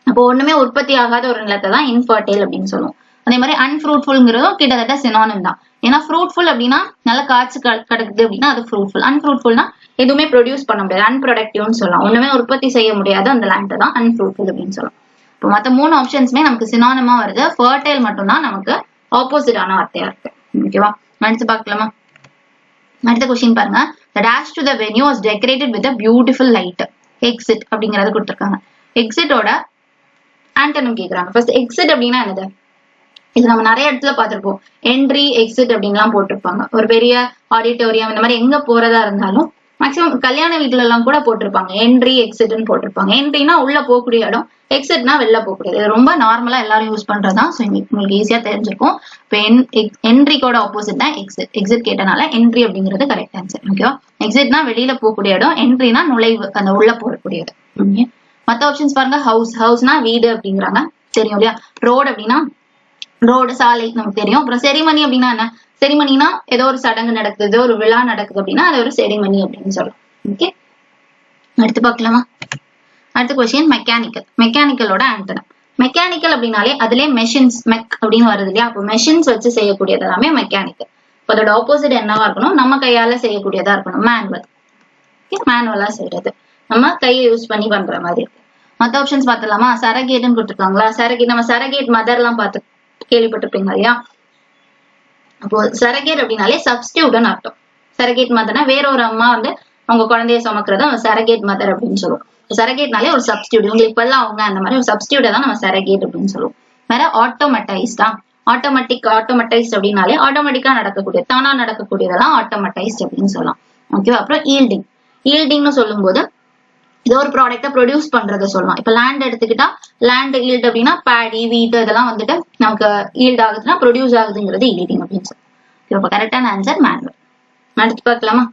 அப்போ ஒண்ணுமே உற்பத்தி ஆகாத ஒரு நிலத்தை தான் இன்ஃபர்டைல் அப்படின்னு சொல்லுவோம். அதே மாதிரி அன்ஃப்ரூட்ஃபுல்ங்கிறதும் கிட்டத்தட்ட சினானிம் தான். ஏன்னா ஃப்ரூட்ஃபுல் அப்படின்னா நல்ல காய்ச்சி கிடக்குது அப்படின்னா அது ஃப்ரூட்ஃபுல். அன்ஃப்ரூட்ஃபுல்னா எதுவுமே ப்ரொடியூஸ் பண்ண முடியாது, அன்ப்ரொடக்டிவ்னு சொல்லலாம். ஒண்ணுமே உற்பத்தி செய்ய முடியாது அந்த லேண்ட் தான் அன்ஃப்ரூட்ஃபுல் அப்படின்னு சொல்லலாம். இப்போ மற்ற மூணு ஆப்ஷன்ஸுமே நமக்கு சினானிமா வருது. ஃபர்டைல் மட்டும் தான் நமக்கு ஆப்போசிட்டான வார்த்தையா இருக்கு. ஓகேவா? அடுத்து பார்க்கலாமா? அடுத்த கொஸ்டின் பாருங்க. The dash to the venue was decorated with a beautiful light. Exit அப்படிங்கறது கொடுத்திருக்காங்க. எக்ஸிட்டோட ஆண்டோனிம் கேக்குறாங்க. ஃபர்ஸ்ட் எக்ஸிட் அப்படின்னா என்னது? இது நம்ம நிறைய இடத்துல பார்த்திருப்போம். என்ட்ரி, எக்ஸிட் அப்படின்லாம் போட்டிருப்பாங்க. ஒரு பெரிய ஆடிட்டோரியம் இந்த மாதிரி எங்க போறதா இருந்தாலும் மேக்சிமம் கல்யாண வீட்டுல எல்லாம் கூட போட்டிருப்பாங்க, என்ட்ரி எக்ஸிட்னு போட்டிருப்பாங்க. என்ட்ரினா உள்ள போகக்கூடிய இடம், எக்ஸிட்னா வெளில போகக்கூடியது. இது ரொம்ப நார்மலா எல்லாரும் யூஸ் பண்றதுதான். ஸோ உங்களுக்கு ஈஸியா தெரிஞ்சிருக்கும். இப்போ என்ட்ரிக்கோட ஆப்போசிட் தான் எக்ஸிட். எக்ஸிட் கேட்டனால என்ட்ரி அப்படிங்கிறது கரெக்ட் ஆன்சர். ஓகேவா? எக்ஸிட்னா வெளியில போகக்கூடிய இடம், என்ட்ரினா நுழைவு, அந்த உள்ள போகக்கூடியது. ஓகே, மற்ற ஆப்ஷன்ஸ் பாருங்க. ஹவுஸ்னா வீடு அப்படிங்கிறாங்க, தெரியும் இல்லையா? ரோடு அப்படின்னா ரோடு, சாலை நமக்கு தெரியும். அப்புறம் செரிமனி அப்படின்னா என்ன? செரிமனினா ஏதோ ஒரு சடங்கு நடக்குது, ஏதோ ஒரு விழா நடக்குது அப்படின்னா அது ஒரு செரிமனி அப்படின்னு சொல்லலாம். ஓகே, அடுத்து பார்க்கலாமா? அடுத்த கொஸ்டின் மெக்கானிக்கல். மெக்கானிக்கலோட ஆண்டோனிம். மெக்கானிக்கல் அப்படின்னாலே அதுலயே மெஷின்ஸ், மெக் அப்படின்னு வருது இல்லையா? அப்போ மெஷின்ஸ் வச்சு செய்யக்கூடியது எல்லாமே மெக்கானிக்கல். இப்போ அதோட ஆப்போசிட் என்னவா இருக்கணும்? நம்ம கையால செய்யக்கூடியதா இருக்கணும், மேனுவல். மேனுவலா செய்யறது, நம்ம கையை யூஸ் பண்ணி பண்ற மாதிரி இருக்கு. மற்ற ஆப்ஷன்ஸ் பார்த்துலாமா? சரகேட்னு கொடுத்துருக்காங்களா? சரகேட், நம்ம சரகேட் மதர் எல்லாம் பார்த்து கேள்விப்பட்டிருப்பீங்க இல்லையா? அப்போ சரகேட் அப்படின்னாலே சப்ஸ்டியூட்னு அர்த்தம். சரகேட் மதர்னா வேற ஒரு அம்மா வந்து அவங்க குழந்தைய சுமக்கிறத நம்ம சரகேட் மதர் அப்படின்னு சொல்லுவோம். சரகேட்னாலே ஒரு சப்ஸ்டியூட், உங்களுக்கு இப்பெல்லாம் அவங்க அந்த மாதிரி ஒரு சப்ஸ்டியூட்டை தான் நம்ம சரகேட் அப்படின்னு சொல்லுவோம். வேற ஆட்டோமேட்டைஸ்டா, ஆட்டோமேட்டிஸ்ட் அப்படின்னாலே ஆட்டோமேட்டிக்கா நடக்கக்கூடியது, தானா நடக்கக்கூடியதெல்லாம் ஆட்டோமேட்டைஸ்ட் அப்படின்னு சொல்லலாம். ஓகேவா? அப்புறம் ஈல்டிங்னு சொல்லும் போது இது ஒரு ப்ராடக்ட்டை ப்ரொடியூஸ் பண்றதை சொல்லலாம். இப்ப லேண்ட் எடுத்துக்கிட்டா லேண்ட் ஈல்ட் அப்படின்னா பேடி, வீட்டு இதெல்லாம் வந்துட்டு நமக்கு ஈல்ட் ஆகுதுன்னா ப்ரொடியூஸ் ஆகுதுங்கிறது ஈல்டிங் அப்படின்னு சொல்லலாம். இப்ப கரெக்டான ஆன்சர் மேனுவல். அடுத்து பார்க்கலாமா?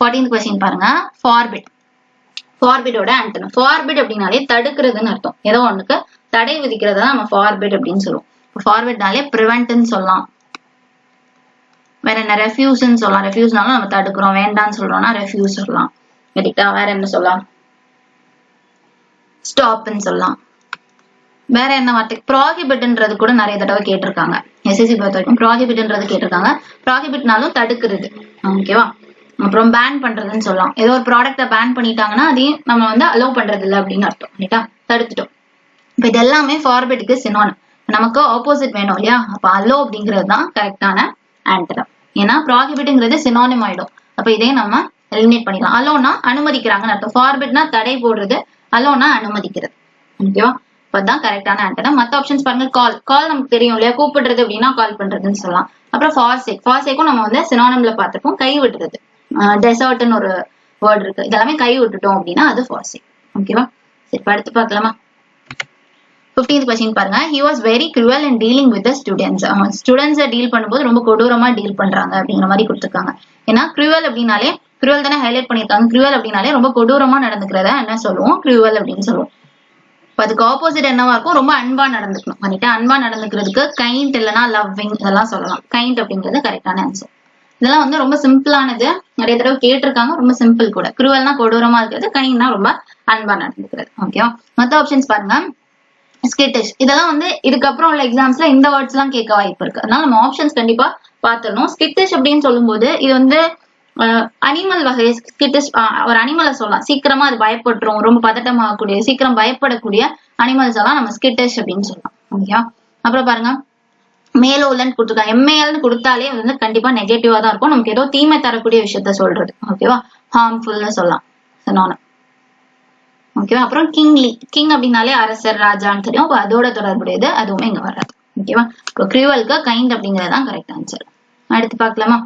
14th கொஸ்டின் பாருங்க. ஃபார்பிட். ஃபார்பிடோட ஆண்டோனிம். ஃபார்பிட் அப்படின்னாலே தடுக்கிறதுன்னு அர்த்தம். ஏதோ ஒண்ணுக்கு தடை விதிக்கிறத தான் நம்ம ஃபார்பிட் அப்படின்னு சொல்லுவோம். ஃபார்பிட்னாலே ப்ரிவென்ட்னு சொல்லலாம். வேற என்ன? ரெஃப்யூஸ்ன்னு சொல்லலாம். ரெஃப்யூஸ்னாலும் நம்ம தடுக்கிறோம், வேண்டாம்னு சொல்றோம்னா ரெஃப்யூஸ் சொல்லலாம். வேற என்ன சொல்லலாம்? ஸ்டாப்னு சொல்லலாம். வேற என்ன வார்த்தை? ப்ராஹிபிட்ன்றது கூட நிறைய தடவை கேட்டிருக்காங்க. எஸ்எஸ்சி பொறுத்த வரைக்கும் ப்ராஹிபிட்ன்றது கேட்டிருக்காங்க. ப்ராஹிபிட்னாலும் தடுக்கிறது. ஓகேவா? அப்புறம் பேன் பண்றதுன்னு சொல்லலாம். ஏதோ ஒரு ப்ராடக்ட்டை பேன் பண்ணிட்டாங்கன்னா அதையும் நம்ம வந்து அலோவ் பண்றது இல்லை அப்படின்னு அர்த்தம். ரைட்டா? தடுத்துட்டோம். இப்ப இது எல்லாமே ஃபார்பிட்க்கு சினோனிம். நமக்கு ஆப்போசிட் வேணும் இல்லையா? அப்ப அலோ அப்படிங்கிறது தான் கரெக்டான ஆன்டோனிம். ஏன்னா ப்ராஹிபிட்ங்கிறது சினோனிம் ஆயிடும். அப்ப இதே நம்ம எலிமினேட் பண்ணிடலாம். அலோனா அனுமதிக்கிறாங்கன்னு அர்த்தம். ஃபார்பிட்னா தடை போடுறது, அலோனா அனுமதிக்கிறது. ஓகேவா? இப்பதான் கரெக்டான ஆன்டோனிம். மத்த ஆப்ஷன்ஸ் பாருங்க. கால் நமக்கு தெரியும் இல்லையா? கூப்பிடுறது அப்படின்னா கால் பண்றதுன்னு சொல்லலாம். அப்புறம் ஃபார்சேக்கும் நம்ம வந்து சினோனிம்ல பார்த்திருப்போம். கை விட்டுறது, டெசர்ட்னு ஒரு வேர்ட் இருக்கு. இதெல்லாமே கை விட்டுட்டோம் அப்படின்னா அது ஃபார்சேக். ஓகேவா? சரி, அடுத்து பார்க்கலாமா? 15th கொஸ்டின் பாருங்க. He was very cruel in dealing with the students. ஸ்டூடெண்ட்ஸை டீல் பண்ணும்போது ரொம்ப கொடூரமா டீல் பண்றாங்க அப்படிங்கிற மாதிரி கொடுத்துருக்காங்க. ஏன்னா க்ரூவல் அப்படின்னாலே, க்ரூவல் தானே ஹைலைட் பண்ணிருக்காங்க. க்ரூவல் அப்படின்னாலே ரொம்ப கொடூரமா நடந்துக்கிறத என்ன சொல்லுவோம்? க்ரூவல் அப்படின்னு சொல்லுவோம். அதுக்கு ஆப்போசிட் என்னவா இருக்கும், ரொம்ப அன்பா நடந்துக்கணும். பண்ணிட்டு அன்பா நடந்துக்கிறதுக்கு கைண்ட் இல்லைன்னா லவ்விங் இதெல்லாம் சொல்லலாம். கைண்ட் அப்படிங்கிறது கரெக்டான ஆன்சர். இதெல்லாம் வந்து ரொம்ப சிம்பிளானது, நிறைய தடவை கேட்டிருக்காங்க, ரொம்ப சிம்பிள் கூட. குரூவல்னா கொடூரமா இருக்கிறது, கைண்ட்னா ரொம்ப அன்பா நடந்துக்கிறது. ஓகேவா. மற்ற ஆப்ஷன்ஸ் பாருங்க. ஸ்கிட்டிஷ் இதெல்லாம் வந்து இதுக்கப்புறம் உள்ள எக்ஸாம்ஸ்ல இந்த வேர்ட்ஸ் எல்லாம் கேட்க வாய்ப்பு இருக்கு. அதனால நம்ம ஆப்ஷன்ஸ் கண்டிப்பா பாத்துடணும். ஸ்கிட்டிஷ் அப்படின்னு சொல்லும் போது இது வந்து அனிமல் வகை. ஸ்கிட்டிஷ் ஒரு அனிமலை சொல்லலாம், சீக்கிரமா அது பயப்பட்டுரும், ரொம்ப பதட்டமாகக்கூடிய, சீக்கிரம் பயப்படக்கூடிய அனிமல்ஸ் எல்லாம் நம்ம ஸ்கிட்டிஷ் அப்படின்னு சொல்லலாம். ஓகேவா. அப்புறம் பாருங்க, மேலோலன்னு கொடுத்துருக்காங்க. எம்ஏஎல்னு கொடுத்தாலே வந்து கண்டிப்பா நெகட்டிவா தான் இருக்கும், நமக்கு ஏதோ தீமை தரக்கூடிய விஷயத்த சொல்றது. ஓகேவா. ஹார்ம்ஃபுல்னு சொல்லலாம். நானும் ஓகேவா. அப்புறம் கிங்லி, கிங் அப்படின்னாலே அரசர் ராஜான்னு தெரியும், அதோட தொடர்புடையது, அதுவுமே இங்க வராது. ஓகேவா. இப்போ க்ரூவலுக்கு கைண்ட் அப்படிங்கறதுதான் கரெக்ட் ஆன்சர். அடுத்து பார்க்கலாமா.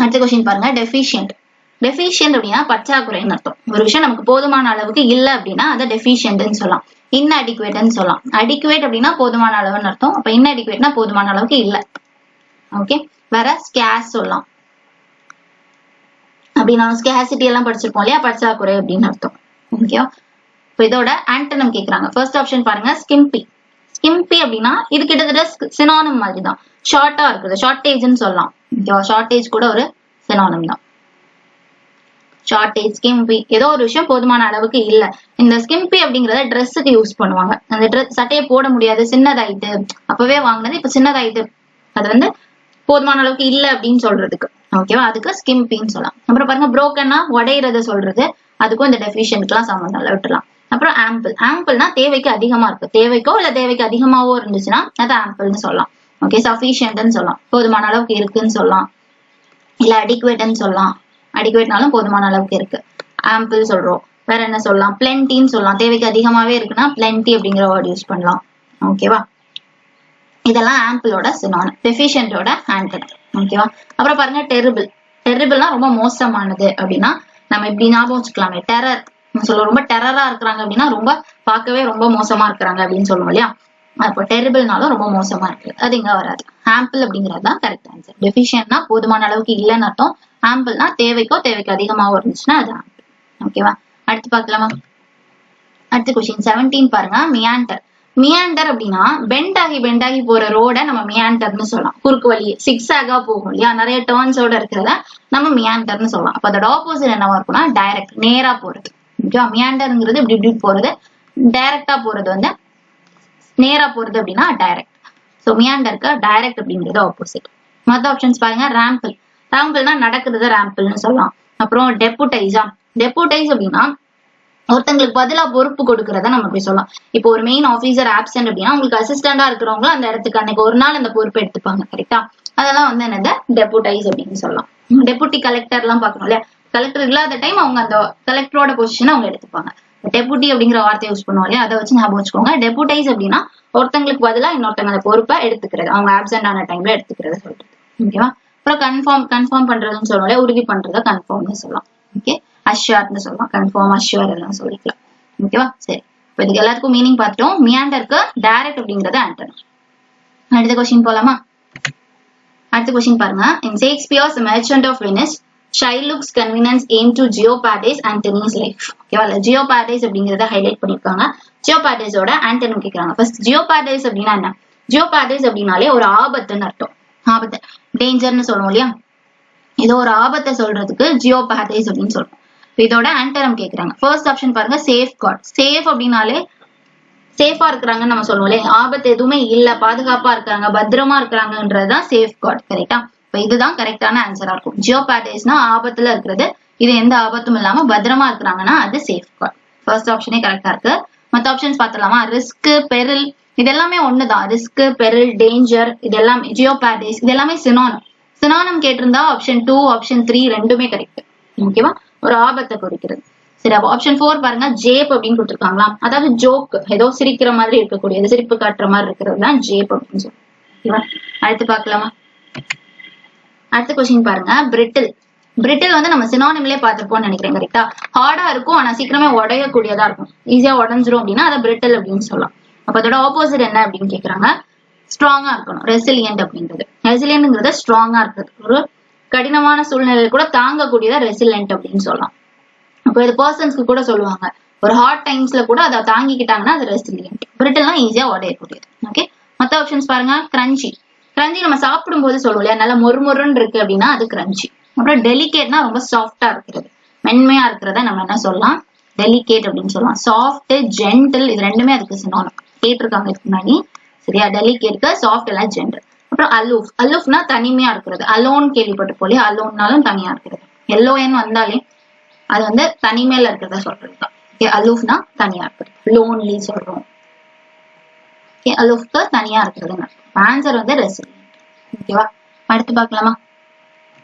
அடுத்த கொஸ்டின் பாருங்க. டெஃபிஷியன்ட். டெஃபிஷியன்ட் அப்படின்னா பற்றாக்குறைன்னு அர்த்தம். ஒரு விஷயம் நமக்கு போதுமான அளவுக்கு இல்ல அப்படின்னா அதை டெஃபிஷியன்ட்னு சொல்லலாம். இன்அடிக்குவேட்னு சொல்லலாம். அடிக்குவேட் அப்படின்னா போதுமான அளவுன்னு அர்த்தம். அப்ப இன்அடிக்குவேட்னா போதுமான அளவுக்கு இல்ல. ஓகே. வேற ஸ்கேர்ஸ் சொல்லலாம். அப்படி நம்ம ஸ்கேசிட்டி எல்லாம் படிச்சிருப்போம் இல்லையா, பற்றாக்குறை அப்படின்னு அர்த்தம். ஓகேவா. இப்போ இதோட ஆன்டனம் கேக்குறாங்க. ஃபர்ஸ்ட் ஆப்ஷன் பாருங்க, ஸ்கிம்பி. ஸ்கிம்பி அப்படின்னா இது கிட்டத்தட்ட சினானிம் மாதிரி தான், ஷார்ட்டா இருக்குது, ஷார்டேஜ்னு சொல்லலாம். ஓகேவா. ஷார்டேஜ் கூட ஒரு சினானிம் தான். ஷார்டேஜ், ஸ்கிம்பி, ஏதோ ஒரு விஷயம் போதுமான அளவுக்கு இல்ல. இந்த ஸ்கிம்பி அப்படிங்கறத ட்ரெஸ்ஸுக்கு யூஸ் பண்ணுவாங்க. அந்த ட்ரெஸ் சட்டையை போட முடியாது, சின்னதாயிட்டு, அப்பவே வாங்கினது இப்ப சின்னதாயிட்டு, அது வந்து போதுமான அளவுக்கு இல்ல அப்படின்னு சொல்றதுக்கு. ஓகேவா. அதுக்கு ஸ்கிம்பின்னு சொல்லலாம். அப்புறம் பாருங்க, புரோக்கன்னா உடையறத சொல்றது, அதுக்கும் இந்த டெஃபிஷியன்ட்லாம் சம்பந்தம் இல்ல, விட்டுலாம். அப்புறம் ஆம்பிள். ஆம்பிள்னா தேவைக்கு அதிகமா இருக்கு, தேவைக்கோ இல்ல தேவைக்கு அதிகமாவோ இருந்துச்சுன்னா அது ஆம்பிள்னு சொல்லலாம். ஓகே. சஃபிஷியன்ட்னு சொல்லலாம், போதுமான அளவுக்கு இருக்குன்னு சொல்லலாம். இல்ல அடிக்குவேட்னு சொல்லலாம், அடிக்குவேட்னாலும் போதுமான அளவுக்கு இருக்கு, ஆம்பிள் சொல்றோம். வேற என்ன சொல்லலாம், பிளென்டின்னு சொல்லலாம், தேவைக்கு அதிகமாவே இருக்குன்னா பிளென்டி அப்படிங்கிற வேர்ட் யூஸ் பண்ணலாம். ஓகேவா. இதெல்லாம் ஆம்பிளோட சினானிம், டெஃபிஷியன்ட்டோட ஆன்டனம். ஓகேவா. அப்புறம் பாருங்க, டெரிபிள். டெரிபிள்னா ரொம்ப மோசமானது அப்படின்னா நம்ம இப்படி ஞாபகம் வச்சுக்கலாமே, டெரர் சொல்லுவோம். ரொம்ப டெரரா இருக்கிறாங்க அப்படின்னா ரொம்ப பார்க்கவே ரொம்ப மோசமா இருக்கிறாங்க அப்படின்னு சொல்லுவோம் இல்லையா. அப்போ டெரிபிள்னாலும் ரொம்ப மோசமா இருக்கு, அது இங்க வராது. ஆம்பிள் அப்படிங்கிறது தான் கரெக்ட் ஆன்சர். டெஃபிஷியன்ட்னா போதுமான அளவுக்கு இல்லைன்னு அர்த்தம், ஆம்பிள்னா தேவைக்கோ தேவைக்கு அதிகமாவோ இருந்துச்சுன்னா அது ஆம்பிள். ஓகேவா. அடுத்து பார்க்கலாமா. அடுத்த கொஸ்டின் 17 பாருங்க. மியாண்டர். மியாண்டர் அப்படின்னா பெண்ட் ஆகி போற ரோட நம்ம மியாண்டர்னு சொல்லலாம். குறுக்கு வழி சிக்ஸாகா போகும் இல்லையா, நிறைய டர்ன்ஸோட இருக்கிறத நம்ம மியாண்டர்னு சொல்லலாம். அப்ப அதோட ஆப்போசிட் என்னவா இருக்கும்னா டைரக்ட், நேரா போறது. ஓகேவா. மியாண்டர்ங்கிறது இப்படி இப்படி போறது, டைரக்டா போறது வந்து நேரா போறது அப்படின்னா டைரக்ட். சோ மியாண்டருக்கு டைரக்ட் அப்படிங்கிறது ஆப்போசிட். மற்ற ஆப்ஷன்ஸ் பாருங்க. ராம்பிள். ராம்பிள்னா நடக்குறது ராம்பிள்னு சொல்லலாம். அப்புறம் டெபுடைஸா. டெபுடைஸ் அப்படின்னா ஒருத்தங்களுக்கு பதிலா பொறுப்பு கொடுக்கறத நம்ம அப்படி சொல்லலாம். இப்போ ஒரு மெயின் ஆபீசர் ஆப்சென்ட் அப்படின்னா உங்களுக்கு அசிஸ்டண்டா இருக்கிறவங்க அந்த இடத்துக்கு அன்னைக்கு ஒரு நாள் அந்த பொறுப்பை எடுத்துப்பாங்க. கரெக்டா. அதெல்லாம் வந்து என்னது, டெபுடைஸ் அப்படின்னு சொல்லலாம். டெபுட்டி கலெக்டர் எல்லாம் பாக்கணும் இல்லையா, கலெக்டர் இல்லாத டைம் அவங்க அந்த கலெக்டரோட பொசிஷனை அவங்க எடுத்துப்பாங்க. டெபுட்டி அப்படிங்கிற வார்த்தையை யூஸ் பண்ணுவோம் இல்லையா, அதை வச்சு ஞாபகம் வச்சுக்கோங்க. டெபுடைஸ் அப்படின்னா ஒருத்தங்களுக்கு பதிலா இன்னொருத்தங்க அந்த பொறுப்பை எடுத்துக்கிறது, அவங்க ஆப்சென்ட் ஆன டைம்ல எடுத்துக்கிறது சொல்றது. ஓகேவா. அப்புறம் கன்ஃபார்ம் பண்றதுன்னு சொல்லுவோம் இல்லையா, உறுதி பண்றத கன்ஃபார்ம்னு சொல்லலாம். ஓகே. அஷ்யூர்னு சொல்லலாம், கன்ஃபார்ம் அஷ்யூர் எல்லாம் சொல்லிக்கலாம். ஓகேவா. சரி, இப்போ இதுக்கு எல்லாத்துக்கும் மீனிங் பார்த்துட்டோம். மியாண்டருக்கு டைரக்ட் அப்படிங்கறது ஆன்டனம். அடுத்த கொஸ்டின் போலாமா. அடுத்த கொஸ்டின் பாருங்க. In Shakespeare's Merchant of Venice, Shylock's convenience aimed to jeopardize Antony's life. ஓகேவா. jeopardize அப்படிங்கறத ஹைலைட் பண்ணிருக்காங்க. jeopardizeோட ஆன்டனம் கேக்குறாங்க. ஃபர்ஸ்ட் jeopardize அப்படின்னா என்ன, jeopardize அப்படின்னாலே ஒரு ஆபத்துன்னு அர்த்தம். ஆபத்து, டேஞ்சர்னு சொல்லுவோம் இல்லையா, ஏதோ ஒரு ஆபத்தை சொல்றதுக்கு jeopardize அப்படின்னு சொல்றோம். இதோட ஆன்டனம் கேக்குறாங்க. ஃபர்ஸ்ட் ஆப்ஷன் பாருங்க, சேஃப் கார்ட். சேஃப் அப்படின்னாலே சேஃபா இருக்கிறாங்கன்னு நம்ம சொல்லுவோம், ஆபத்து எதுவுமே இல்ல, பாதுகாப்பா இருக்காங்க, பத்திரமா இருக்கிறாங்கன்றதுதான் சேஃப் கார்ட். கரெக்டா. இப்ப இதுதான் கரெக்டான ஆன்சரா இருக்கும். ஜியோபார்டைஸ்னா ஆபத்துல இருக்கிறது, இது எந்த ஆபத்தும் இல்லாம பத்திரமா இருக்கிறாங்கன்னா அது சேஃப் கார்ட். ஃபர்ஸ்ட் ஆப்ஷனே கரெக்டா இருக்கு. மத்த ஆப்ஷன்ஸ் பாத்துலாமா. ரிஸ்க், பெரில், இது எல்லாமே ஒண்ணுதான். ரிஸ்க், பெரில், டேஞ்சர், இது எல்லாமே ஜியோபார்டைஸ், இது எல்லாமே சினானிம். சினானிம் கேட்டிருந்தா ஆப்ஷன் 2, ஆப்ஷன் 3 ரெண்டுமே கரெக்ட். ஓகேவா. ஒரு ஆபத்தை குறிக்கிறது. சரி, அப்ப ஆப்ஷன் 4 பாருங்க. ஜேப் அப்படின்னு கொடுத்துருக்காங்களா, அதாவது ஜோக், ஏதோ சிரிக்கிற மாதிரி இருக்கக்கூடியது, சிரிப்பு காட்டுற மாதிரி இருக்கிறது தான் ஜேப் அப்படின்னு சொல்லி. ஓகேவா. அடுத்து பாக்கலாமா. அடுத்த கொஸ்டின் பாருங்க. பிரிட்டில். பிரிட்டில் வந்து நம்ம சினானிம்லயே பார்த்திருப்போம்னு நினைக்கிறேன். கரெக்டா. ஹார்டா இருக்கும், ஆனா சீக்கிரமே உடையக்கூடியதா இருக்கும், ஈஸியா உடஞ்சிரும் அப்படின்னா அதை பிரிட்டில் அப்படின்னு சொல்லலாம். அப்ப அதோட ஆப்போசிட் என்ன அப்படின்னு கேக்குறாங்க. ஸ்ட்ராங்கா இருக்கணும், ரெசிலியன்ட் அப்படின்றது. ரெசிலியன்ட்ங்கிறது ஸ்ட்ராங்கா இருக்குது, ஒரு கடினமான சூழ்நிலையில கூட தாங்கக்கூடியதா ரெசிலியன்ட் அப்படின்னு சொல்லலாம். அப்போ இது பர்சன்ஸ்க்கு கூட சொல்லுவாங்க, ஒரு ஹாட் டைம்ஸ்ல கூட அதை தாங்கிக்கிட்டாங்கன்னா அது ரெசிலியன்ட். பிரிட்டில்னா ஈஸியா உடையக்கூடியது. ஓகே, மற்ற ஆப்ஷன்ஸ் பாருங்க. கிரன்ச்சி. கிரன்ச்சி நம்ம சாப்பிடும் போது சொல்லுவோம் இல்லையா, நல்லா மொறுமொறுன்னு இருக்கு அப்படின்னா அது கிரன்ச்சி. அப்புறம் டெலிகேட்னா ரொம்ப சாஃப்டா இருக்கிறது, மென்மையா இருக்கிறத நம்ம என்ன சொல்லலாம், டெலிகேட் அப்படின்னு சொல்லலாம். சாஃப்ட், ஜென்டில் இது ரெண்டுமே அதுக்கு சினோனிம். கேட்டிருக்காங்க இதுக்கு முன்னாடி. சரியா, டெலிகேட்க்கு சாஃப்ட் இல்ல ஜென்டில். அப்புறம் அலூஃப். அலூஃப்னா தனிமையா இருக்கிறது. அலோன் கேள்விப்பட்டு போலி, அலோன்னாலும் தனியா இருக்கிறது. எல்லோன்னு வந்தாலே அது வந்து தனிமையில இருக்கிறத சொல்றதுதான். அலூஃப்னா தனியா இருக்கிறது, லோன்லி சொல்றோம். அலூஃப்க்கு தனியா இருக்கிறது. ஆன்சர் வந்து ரெசிலியன்ட். ஓகேவா, அடுத்து பார்க்கலாமா.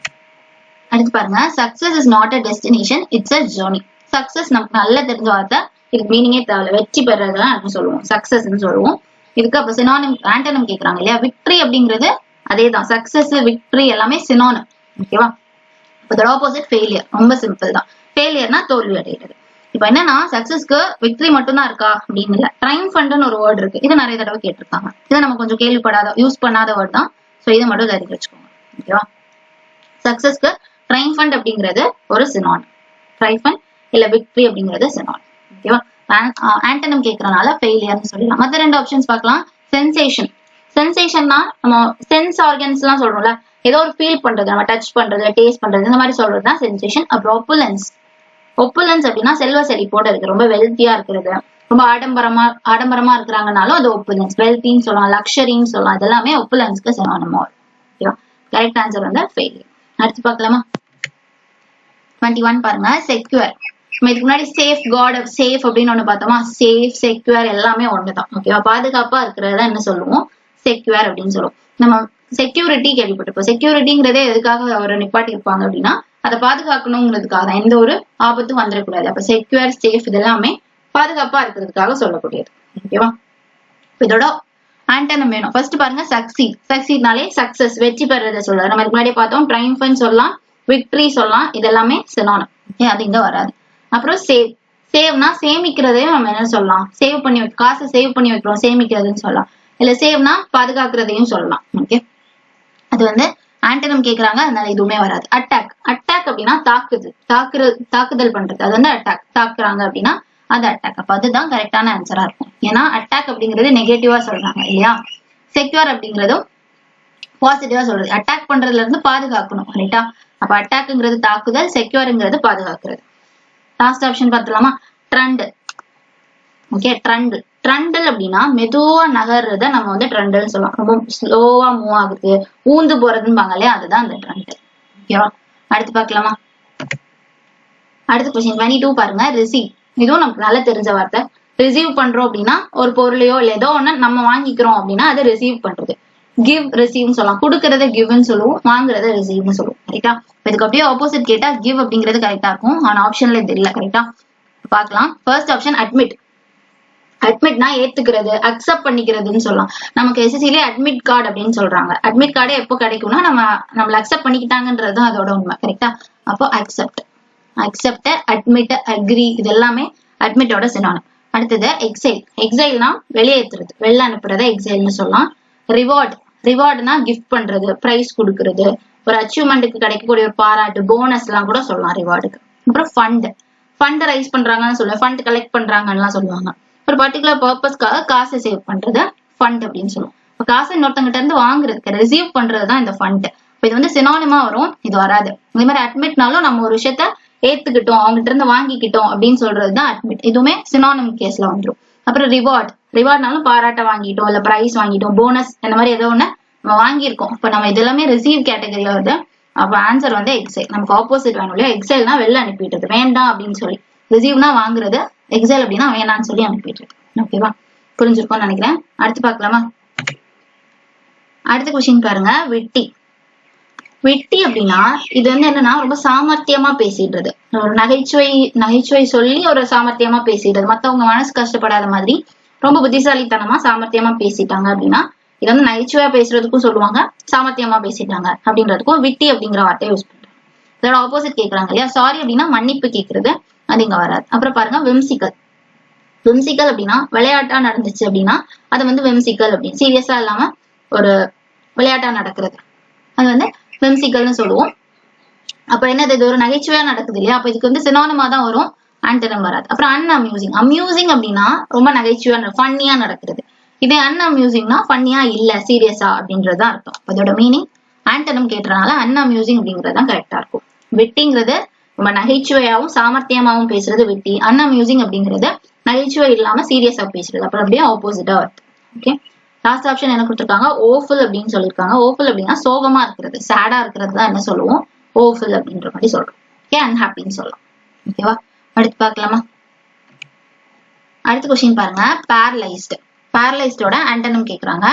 அடுத்து பாருங்க. Success is not a destination, it's a journey. Success நமக்கு நல்லா தெரிஞ்ச வார்த்தை, இதுக்கு மீனிங்கே தேவையில்ல. வெற்றி பெறதான் நம்ம சொல்லுவோம் சக்சஸ்ன்னு சொல்லுவோம். இதுக்கு அப்ப சினோனிம் ஆண்டோனிம் கேக்குறாங்க இல்லையா. விக்டரி அப்படிங்கிறது அதேதான். சக்சஸ், விக்டரி எல்லாமே சினோனிம். ஓகேவா. இதோட ஆப்போசிட் ஃபெயிலியர். ரொம்ப சிம்பிள் தான். ஃபெயிலியர்னா தோல்வி அடைகிறது. இப்ப என்னன்னா சக்சஸ்க்கு விக்டரி மட்டும் தான் இருக்கா அப்படின்னு இல்ல. ட்ரைம்ஃபண்ட்னு ஒரு வேர்டு இருக்கு. இது நிறைய தடவை கேட்டிருக்காங்க. இதை நம்ம கொஞ்சம் கேள்விப்படாத, யூஸ் பண்ணாத வேர்டு தான். சோ இதை மட்டும் தெரிஞ்சு வச்சுக்கோங்க. ஓகேவா. சக்சஸ்க்கு ட்ரைம்ஃபண்ட் அப்படிங்கிறது ஒரு சினோனிம். ட்ரைம்ஃபண்ட் இல்ல விக்டரி அப்படிங்கிறது சினோனிம். ஓகேவா. ஆண்டோனிம் கேட்கறதுனால ஃபெயிலியர்னு சொல்லலாம். மற்ற ரெண்டு ஆப்ஷன்ஸ் பார்க்கலாம். சென்சேஷன். சென்சேஷன்னா நம்ம சென்ஸ் ஆர்கன்ஸ் எல்லாம் சொல்றோம்ல, ஏதோ ஒரு ஃபீல் பண்றது, நம்ம டச் பண்றது, டேஸ்ட் பண்றது, இந்த மாதிரி சொல்றதுதான் சென்சேஷன். அப்புறம் ஒப்புலன்ஸ். ஒப்புலன்ஸ் அப்படின்னா செல்வ செழிப்போட இருக்கு, ரொம்ப வெல்த்தியா இருக்கிறது, ரொம்ப ஆடம்பரமா இருக்கிறாங்கனாலும் அது ஒப்புலன்ஸ். வெல்த்தின்னு சொல்லலாம், லக்ஸரின்னு சொல்லலாம். இதெல்லாமே ஒப்புலன்ஸ்க்கு சினோனிமா வரும். ஓகேவா. கரெக்ட் ஆன்சர் வந்து ஃபெயிலியர். அடுத்து பார்க்கலாமா. 21 பாருங்க. செக்யூர். நம்ம இதுக்கு முன்னாடி சேஃப் கார்டு, சேஃப் அப்படின்னு ஒண்ணு பார்த்தோமா. சேஃப், செக்யூர் எல்லாமே ஒண்ணுதான். ஓகேவா. பாதுகாப்பா இருக்கிறதா என்ன சொல்லுவோம், செக்யூர் அப்படின்னு சொல்லுவோம். நம்ம செக்யூரிட்டி கேள்விப்பட்டிருப்போம். செக்யூரிட்டிங்கிறதே எதுக்காக ஒரு நிப்பாட்டி இருப்பாங்க அப்படின்னா அதை பாதுகாக்கணுங்கிறதுக்காக தான், எந்த ஒரு ஆபத்தும் வந்துடக்கூடாது. அப்ப செக்யூர், சேஃப் இதெல்லாமே பாதுகாப்பா இருக்கிறதுக்காக சொல்லக்கூடியது. ஓகேவா. இதோட ஆண்டோனிம் வேணும். ஃபர்ஸ்ட் பாருங்க. சக்சீட். சக்சீட்னாலே சக்சஸ், வெற்றி பெறதை சொல்றது. நம்ம இதுக்கு முன்னாடி பார்த்தோம். ட்ரைம்ஃபண்ட் சொல்லலாம், விக்டரி சொல்லலாம். இதெல்லாமே சினோனிம். ஓகே, அது இங்க வராது. அப்புறம் சேவ். சேவ்னா சேமிக்கிறதையும் நம்ம என்ன சொல்லலாம், சேவ் பண்ணி காசை சேவ் பண்ணி வைக்கிறோம், சேமிக்கிறதுன்னு சொல்லலாம். இல்ல சேவ்னா பாதுகாக்கிறதையும் சொல்லலாம். ஓகே, அது வந்து ஆண்டோனிம் கேக்குறாங்க, அதனால எதுவுமே வராது. அட்டாக். அட்டாக் அப்படின்னா தாக்குதல் பண்றது, அது வந்து அட்டாக். தாக்குறாங்க அப்படின்னா அது அட்டாக். அப்ப அதுதான் கரெக்டான ஆன்சரா இருக்கும். ஏன்னா அட்டாக் அப்படிங்கிறது நெகட்டிவா சொல்றாங்க இல்லையா. செக்யூர் அப்படிங்கிறதும் பாசிட்டிவா சொல்றது. அட்டாக் பண்றதுல இருந்து பாதுகாக்கணும். ரைட்டா. அப்ப அட்டாக்ங்கிறது தாக்குதல், செக்யூர்ங்கிறது பாதுகாக்கிறது. லாஸ்ட் ஆப்ஷன் பார்த்துலாமா. ட்ரெண்ட். Okay, trend. ட்ரெண்டல் அப்படின்னா மெதுவா நகர்றத நம்ம வந்து ட்ரெண்டல்னு சொல்லலாம். ரொம்ப ஸ்லோவா மூவ் ஆகுது, ஊந்து போறதுன்னு இல்லையா, அதுதான் அந்த ட்ரெண்ட். ஓகேவா. அடுத்து பார்க்கலாமா. அடுத்த கொஸ்டின் 22 பாருங்க. ரிசீவ். இதுவும் நமக்கு நல்லா தெரிஞ்ச வார்த்தை. ரிசீவ் பண்றோம் அப்படின்னா ஒரு பொருளையோ இல்ல ஏதோ ஒண்ணு நம்ம வாங்கிக்கிறோம் அப்படின்னா அதை ரிசீவ் பண்றது. கிவ், ரிசீவ்னு சொல்லலாம். கொடுக்கறத கிவ்னு சொல்லுவோம், வாங்குறத ரிசீவ்னு சொல்லுவோம். கரெக்டா. இதுக்கு அப்படியே ஆப்போசிட் கேட்டா கிவ் அப்படிங்கிறது கரெக்டா இருக்கும். ஆனா ஆப்ஷன்ல இது இல்ல. கரெக்டா. பார்க்கலாம். First option admit. அட்மிட்னா ஏத்துக்கிறது, அக்செப்ட் பண்ணிக்கிறதுன்னு சொல்லலாம். நமக்கு எஸ்எஸ்சிலே அட்மிட் கார்டு அப்படின்னு சொல்றாங்க. அட்மிட் கார்டு எப்போ கிடைக்கும்னா நம்மள அக்செப்ட் பண்ணிக்கிட்டாங்கன்றதுதான் அதோட உண்மை. கரெக்டா. அப்போ அக்செப்ட், அட்மிட், அக்ரி இது எல்லாமே அட்மிட்டோட சினோனிம். அடுத்தது எக்ஸைல். எக்ஸைல்னா வெளியேற்றுறது, வெளில அனுப்புறத எக்ஸைல்னு சொல்லலாம். ரிவார்ட். ரிவார்டுனா கிஃப்ட் பண்றது, பிரைஸ் கொடுக்கறது, ஒரு அச்சீவ்மெண்ட்டுக்கு கிடைக்கக்கூடிய ஒரு பாராட்டு, போனஸ் எல்லாம் கூட சொல்லலாம் ரிவார்டுக்கு. அப்புறம் ஃபண்ட். ஃபண்ட் ரைஸ் பண்றாங்கன்னு சொல்லுவேன், ஃபண்ட் கலெக்ட் பண்றாங்கன்னு சொல்லுவாங்க. ஒரு பர்டிகுலர் பர்பஸ்க்காக காசை சேவ் பண்றது ஃபண்ட் அப்படின்னு சொல்லுவோம். இப்போ காசை இன்னொருத்தங்கிட்ட இருந்து வாங்குறதுக்கு ரிசீவ் பண்றதுதான் இந்த ஃபண்ட். இது வந்து சினோனிமா வரும், இது வராது. இதே மாதிரி அட்மிட்னாலும் நம்ம ஒரு விஷயத்த ஏத்துக்கிட்டோம், அவங்ககிட்ட இருந்து வாங்கிக்கிட்டோம் அப்படின்னு சொல்றதுதான் அட்மிட். இதுவுமே சினோனிம் கேஸ்ல வந்துடும். அப்புறம் ரிவார்ட். ரிவார்ட்னாலும் பாராட்ட வாங்கிட்டோம், இல்ல பிரைஸ் வாங்கிட்டோம், போனஸ் இந்த மாதிரி ஏதோ ஒண்ணு நம்ம வாங்கியிருக்கோம். இப்ப நம்ம இது எல்லாமே ரிசீவ் கேட்டகரியில வருது. அப்ப ஆன்சர் வந்து எக்ஸைல். நமக்கு ஆப்போசிட் வேணும் இல்லையா. எக்ஸைல்னா வெளில அனுப்பிட்டது, வேண்டாம் அப்படின்னு சொல்லி. ரிசீவ்னா வாங்குறது, எக்ஸைல் அப்படின்னா வேணான்னு சொல்லி அனுப்பிட்டு. ஓகேவா, புரிஞ்சிருக்கும்னு நினைக்கிறேன். அடுத்து பார்க்கலாமா. அடுத்த கொஸ்டின் பாருங்க. விட்டி. விட்டி அப்படின்னா இது வந்து என்னன்னா ரொம்ப சாமர்த்தியமா பேசிடுறது, ஒரு நகைச்சுவை சொல்லி ஒரு சாமர்த்தியமா பேசிடுறது, மத்தவங்க மனசு கஷ்டப்படாத மாதிரி ரொம்ப புத்திசாலித்தனமா சாமர்த்தியமா பேசிட்டாங்க அப்படின்னா இது வந்து நகைச்சுவையா பேசுறதுக்கும் சொல்லுவாங்க, சாமர்த்தியமா பேசிட்டாங்க அப்படின்றதுக்கும் விட்டி அப்படிங்கிற வார்த்தையை யூஸ் பண்றாங்க. இதோட ஆப்போசிட் கேட்கறாங்க இல்லையா. சாரி அப்படின்னா மன்னிப்பு கேட்கறது, அது இங்க வராது. அப்புறம் பாருங்க விம்சிக்கல். விம்சிக்கல் அப்படின்னா விளையாட்டா நடந்துச்சு அப்படின்னா அது வந்து விம்சிக்கல் அப்படின்னு, சீரியஸா இல்லாம ஒரு விளையாட்டா நடக்கிறது, அது வந்து விம்சிக்கல்னு சொல்லுவோம். அப்ப என்னது, இது ஒரு நகைச்சுவையா நடக்குது இல்லையா. அப்ப இதுக்கு வந்து சினோனிமா தான் வரும். ஆண்டனம் வராது. அப்புறம் அன்அம்யூசிங். அம்யூசிங் அப்படின்னா ரொம்ப நகைச்சுவையா ஃபன்னியா நடக்கிறது. இதே அன்அம்யூசிங்னா ஃபன்னியா இல்ல சீரியஸா அப்படின்றதுதான் அர்த்தம். அதோட மீனிங் ஆண்டனம் கேட்டறனால அன்அம்யூசிங் அப்படிங்கிறது தான் கரெக்டா இருக்கும். விட்டிங்கிறது ரொம்ப நகைச்சுவையாவும் சாமர்த்தியமாவும் பேசுறது விட்டி. அன்அம்யூசிங் அப்படிங்கிறது நகைச்சுவை இல்லாம சீரியஸா பேசுறது. அப்புறம் அப்படியே ஆப்போசிட்டா வருது. ஓகே, லாஸ்ட் ஆப்ஷன் என்ன கொடுத்திருக்காங்க? ஓஃபுல் அப்படின்னு சொல்லியிருக்காங்க. ஓஃபுல் அப்படின்னா சோகமா இருக்கிறது, சேடா இருக்கிறது தான் என்ன சொல்லுவோம்? ஓஃபுல் அப்படின்ற மாதிரி சொல்றோம். ஓகே, அன்ஹாப்பின்னு சொல்லலாம். ஓகேவா, அடுத்து பார்க்கலாமா? அடுத்த கொஸ்டின் பாருங்க. பேரலைஸ்டு. பேரலைஸ்டோட ஆண்டனம் கேக்குறாங்க.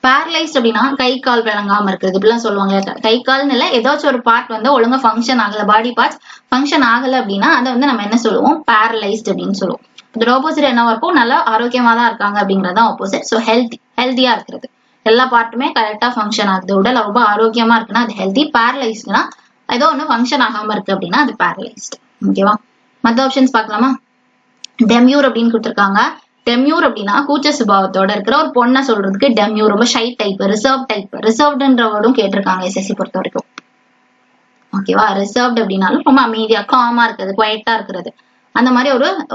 பேரலைஸ்ட் அப்படின்னா கை கால் விளங்காம இருக்குது இப்படிலாம் சொல்லுவாங்க. கை கால்னு இல்ல, ஏதாச்சும் ஒரு பார்ட் வந்து ஒழுங்கா ஃபங்க்ஷன் ஆகல, பாடி பார்ட்ஸ் ஃபங்க்ஷன் ஆகல அப்படின்னா அதை வந்து நம்ம என்ன சொல்லுவோம்? பேரலைஸ்ட் அப்படின்னு சொல்லுவோம். இதோட ஆப்போசிட் என்னவா இருக்கும்? நல்லா ஆரோக்கியமா தான் இருக்காங்க அப்படிங்கறது ஆப்போசிட். சோ ஹெல்தியா இருக்கிறது, எல்லா பார்ட்டுமே கரெக்டா ஃபங்க்ஷன் ஆகுது, உடல் ரொம்ப ஆரோக்கியமா இருக்குன்னா அது ஹெல்தி. பேரலைஸ்ட்னா ஏதோ ஒண்ணு ஃபங்க்ஷன் ஆகாம இருக்கு அப்படின்னா அது பேரலைஸ்ட். ஓகேவா, மத்த ஆப்ஷன்ஸ் பார்க்கலாமா? டெமியூர் அப்படின்னு கொடுத்திருக்காங்க. டெமியூர் அப்படின்னா கூச்ச சுபாவத்தோட இருக்கிற ஒரு பொண்ணை சொல்றதுக்கு டெமியூர். ரொம்ப ஷை டைப், ரிசர்வ் டைப். ரிசர்வ்டுன்ற வேர்டும் கேட்டிருக்காங்க எஸ்எஸ்சி பொறுத்த வரைக்கும். ஓகேவா, ரிசர்வ்ட் அப்படின்னாலும் ரொம்ப அமைதியா காமா இருக்கிறது, குவைட்டா இருக்கிறது. அந்த மாதிரி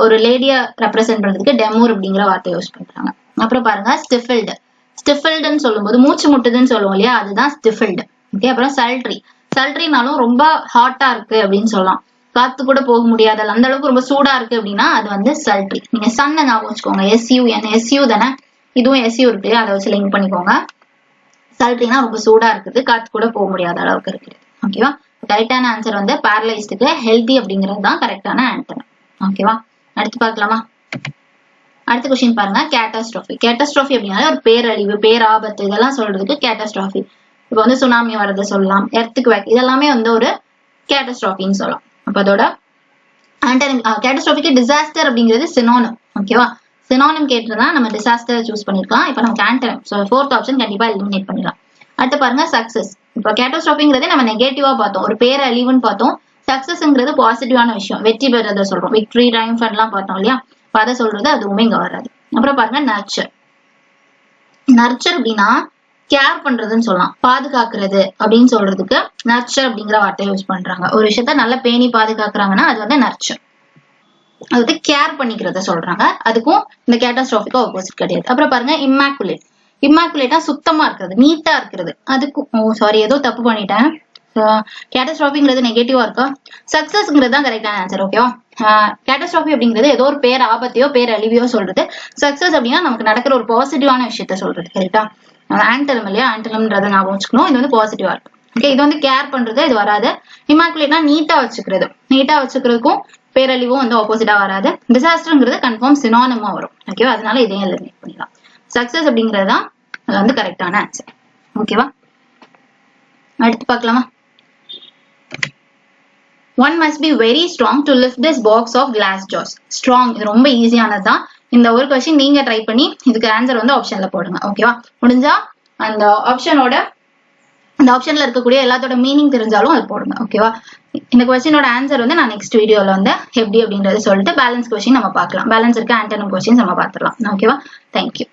ஒரு லேடிய ரெப்ரசென்ட் பண்றதுக்கு டெமூர் அப்படிங்கிற வார்த்தை யூஸ் பண்றாங்க. அப்புறம் பாருங்க ஸ்டிஃபில்டு. ஸ்டிஃபில்டுன்னு சொல்லும்போது மூச்சு முட்டுதுன்னு சொல்லுவோம் இல்லையா, அதுதான் ஸ்டிஃபில்டு. ஓகே, அப்புறம் சல்ட்ரி. சல்ட்ரினாலும் ரொம்ப ஹாட்டா இருக்கு அப்படின்னு சொல்லலாம், காத்து கூட போக முடியாது, அந்த அளவுக்கு ரொம்ப சூடா இருக்கு அப்படின்னா அது வந்து சல்ட்ரி. நீங்க சன்ன ஞாபகம் வச்சுக்கோங்க, எஸ்யூ தானே, இதுவும் எஸ்யூ இருக்கு, அதை வச்சு லிங்க் பண்ணிக்கோங்க. சல்ட்ரினா ரொம்ப சூடா இருக்குது, காத்து கூட போக முடியாத அளவுக்கு இருக்குது. ஓகேவா, கரெக்டான ஆன்சர் வந்து பேரலைஸ்டுக்கு ஹெல்தி அப்படிங்கிறது தான் கரெக்டான ஆன்சர். ஓகேவா, அடுத்து பார்க்கலாமா? அடுத்த கொஸ்டின் பாருங்க. கேட்டாஸ்ட்ரோஃபி. கேட்டாஸ்ட்ரோஃபி அப்படின்னா ஒரு பேரழிவு, பேராபத்து, இதெல்லாம் சொல்றதுக்கு கேட்டாஸ்ட்ரோஃபி. இப்போ வந்து சுனாமி வரது சொல்லலாம், எர்த்குவேக், இதெல்லாமே வந்து ஒரு கேட்டாஸ்ட்ரோஃபின்னு சொல்லலாம். அப்ப அதோட ஆன்டனிம் கேட்டாஸ்ட்ரோஃபிக்கு டிசாஸ்டர் அப்படிங்கிறது சினோனிம். ஓகேவா, சினோனிம் கேட்டதுனா நம்ம டிசாஸ்டர் சூஸ் பண்ணிருக்கலாம். இப்போ நமக்கு ஆன்டனிம், ஸோ ஃபோர்த் ஆப்ஷன் கண்டிப்பா எலிமினேட் பண்ணிடலாம். அடுத்து பாருங்க சக்சஸ். இப்போ கேட்டாஸ்ட்ரோஃபிங்கிறதே நம்ம நெகட்டிவா பார்த்தோம், ஒரு பேரழிவுன்னு பார்த்தோம். சக்சஸ்ங்கிறது பாசிட்டிவான விஷயம், வெற்றி பெறதை சொல்றோம், விக்டரி ட்ரைம்ஃப் எல்லாம் பார்த்தோம் இல்லையா, அதை சொல்றது அதுவுமே இங்க வராது. அப்புறம் பாருங்க நர்ச்சர். நர்ச்சர் அப்படின்னா கேர் பண்றதுன்னு சொல்லலாம், பாதுகாக்கிறது அப்படின்னு சொல்றதுக்கு நர்ச்சர் அப்படிங்கிற வார்த்தையை யூஸ் பண்றாங்க. ஒரு விஷயத்த நல்லா பேணி பாதுகாக்கிறாங்கன்னா அது வந்து நர்ச்சர். அது வந்து கேர் பண்ணிக்கிறத சொல்றாங்க. அதுக்கும் இந்த கேட்டாஸ்ட்ரோஃபிக்கும் ஆப்போசிட் கிடையாது. அப்புறம் பாருங்க இம்மாக்குலேட். இம்மாக்குலேட்டா சுத்தமா இருக்கிறது, நீட்டா இருக்கிறது. அதுக்கும் சாரி ஏதோ தப்பு பண்ணிட்டேன். கேட்டாஸ்ட்ரோஃபிங்கிறது நெகட்டிவா இருக்கா? சக்சஸ்ங்கிறது தான் கரெக்டான ஆன்சர். ஓகேவா, கேட்டாஸ்ட்ரோஃபி அப்படிங்கிறது ஏதோ ஒரு பேர் ஆபத்தையோ பேரழிவையோ சொல்றது. சக்சஸ் அப்படின்னா நமக்கு நடக்கிற ஒரு பாசிட்டிவான விஷயத்த சொல்றது. கரெக்டா, ஆன்டனம் இல்லையா, ஆன்டனம்ன்றதை ஞாபகம் வச்சுக்கணும். இது வந்து பாசிட்டிவா இருக்கு. ஓகே, இது வந்து கேர் பண்றது, இது வராது. இம்மாக்குலேட்னா நீட்டா வச்சுக்கிறது, நீட்டா வச்சுக்கிறதுக்கும் பேரழிவும் வந்து ஆப்போசிட்டா வராது. டிசாஸ்டர்ங்கிறது கன்ஃபார்ம் சினானிமா வரும். ஓகேவா, அதனால இதையும் எலிமினேட் பண்ணிடலாம். சக்சஸ் அப்படிங்கிறது தான் அது வந்து கரெக்டான ஆன்சர். ஓகேவா, அடுத்து பார்க்கலாமா? One must be very strong to lift this box of glass jars. Strong, இது ரொம்ப ஈஸியானது தான். இந்த ஒரு क्वेश्चन நீங்க ட்ரை பண்ணி இதுக்கு ஆன்சர் வந்து ஆப்ஷன்ல போடுங்க. ஓகேவா, முடிஞ்சா அந்த ஆப்ஷன்ல இருக்கக்கூடிய எல்லாத்தோட மீனிங் தெரிஞ்சாலும் அது போடுங்க. ஓகேவா, இந்த क्वेश्चनோட ஆன்சர் வந்து நான் நெக்ஸ்ட் வீடியோல வந்து எப்படி அப்படின்றத சொல்லிட்டு பேலன்ஸ் क्वेश्चन நம்ம பார்க்கலாம். பேலன்ஸ் இருக்க ஆன்டனம் क्वेश्चन நம்ம பார்த்துடலாம். ஓகேவா, தேங்க்யூ.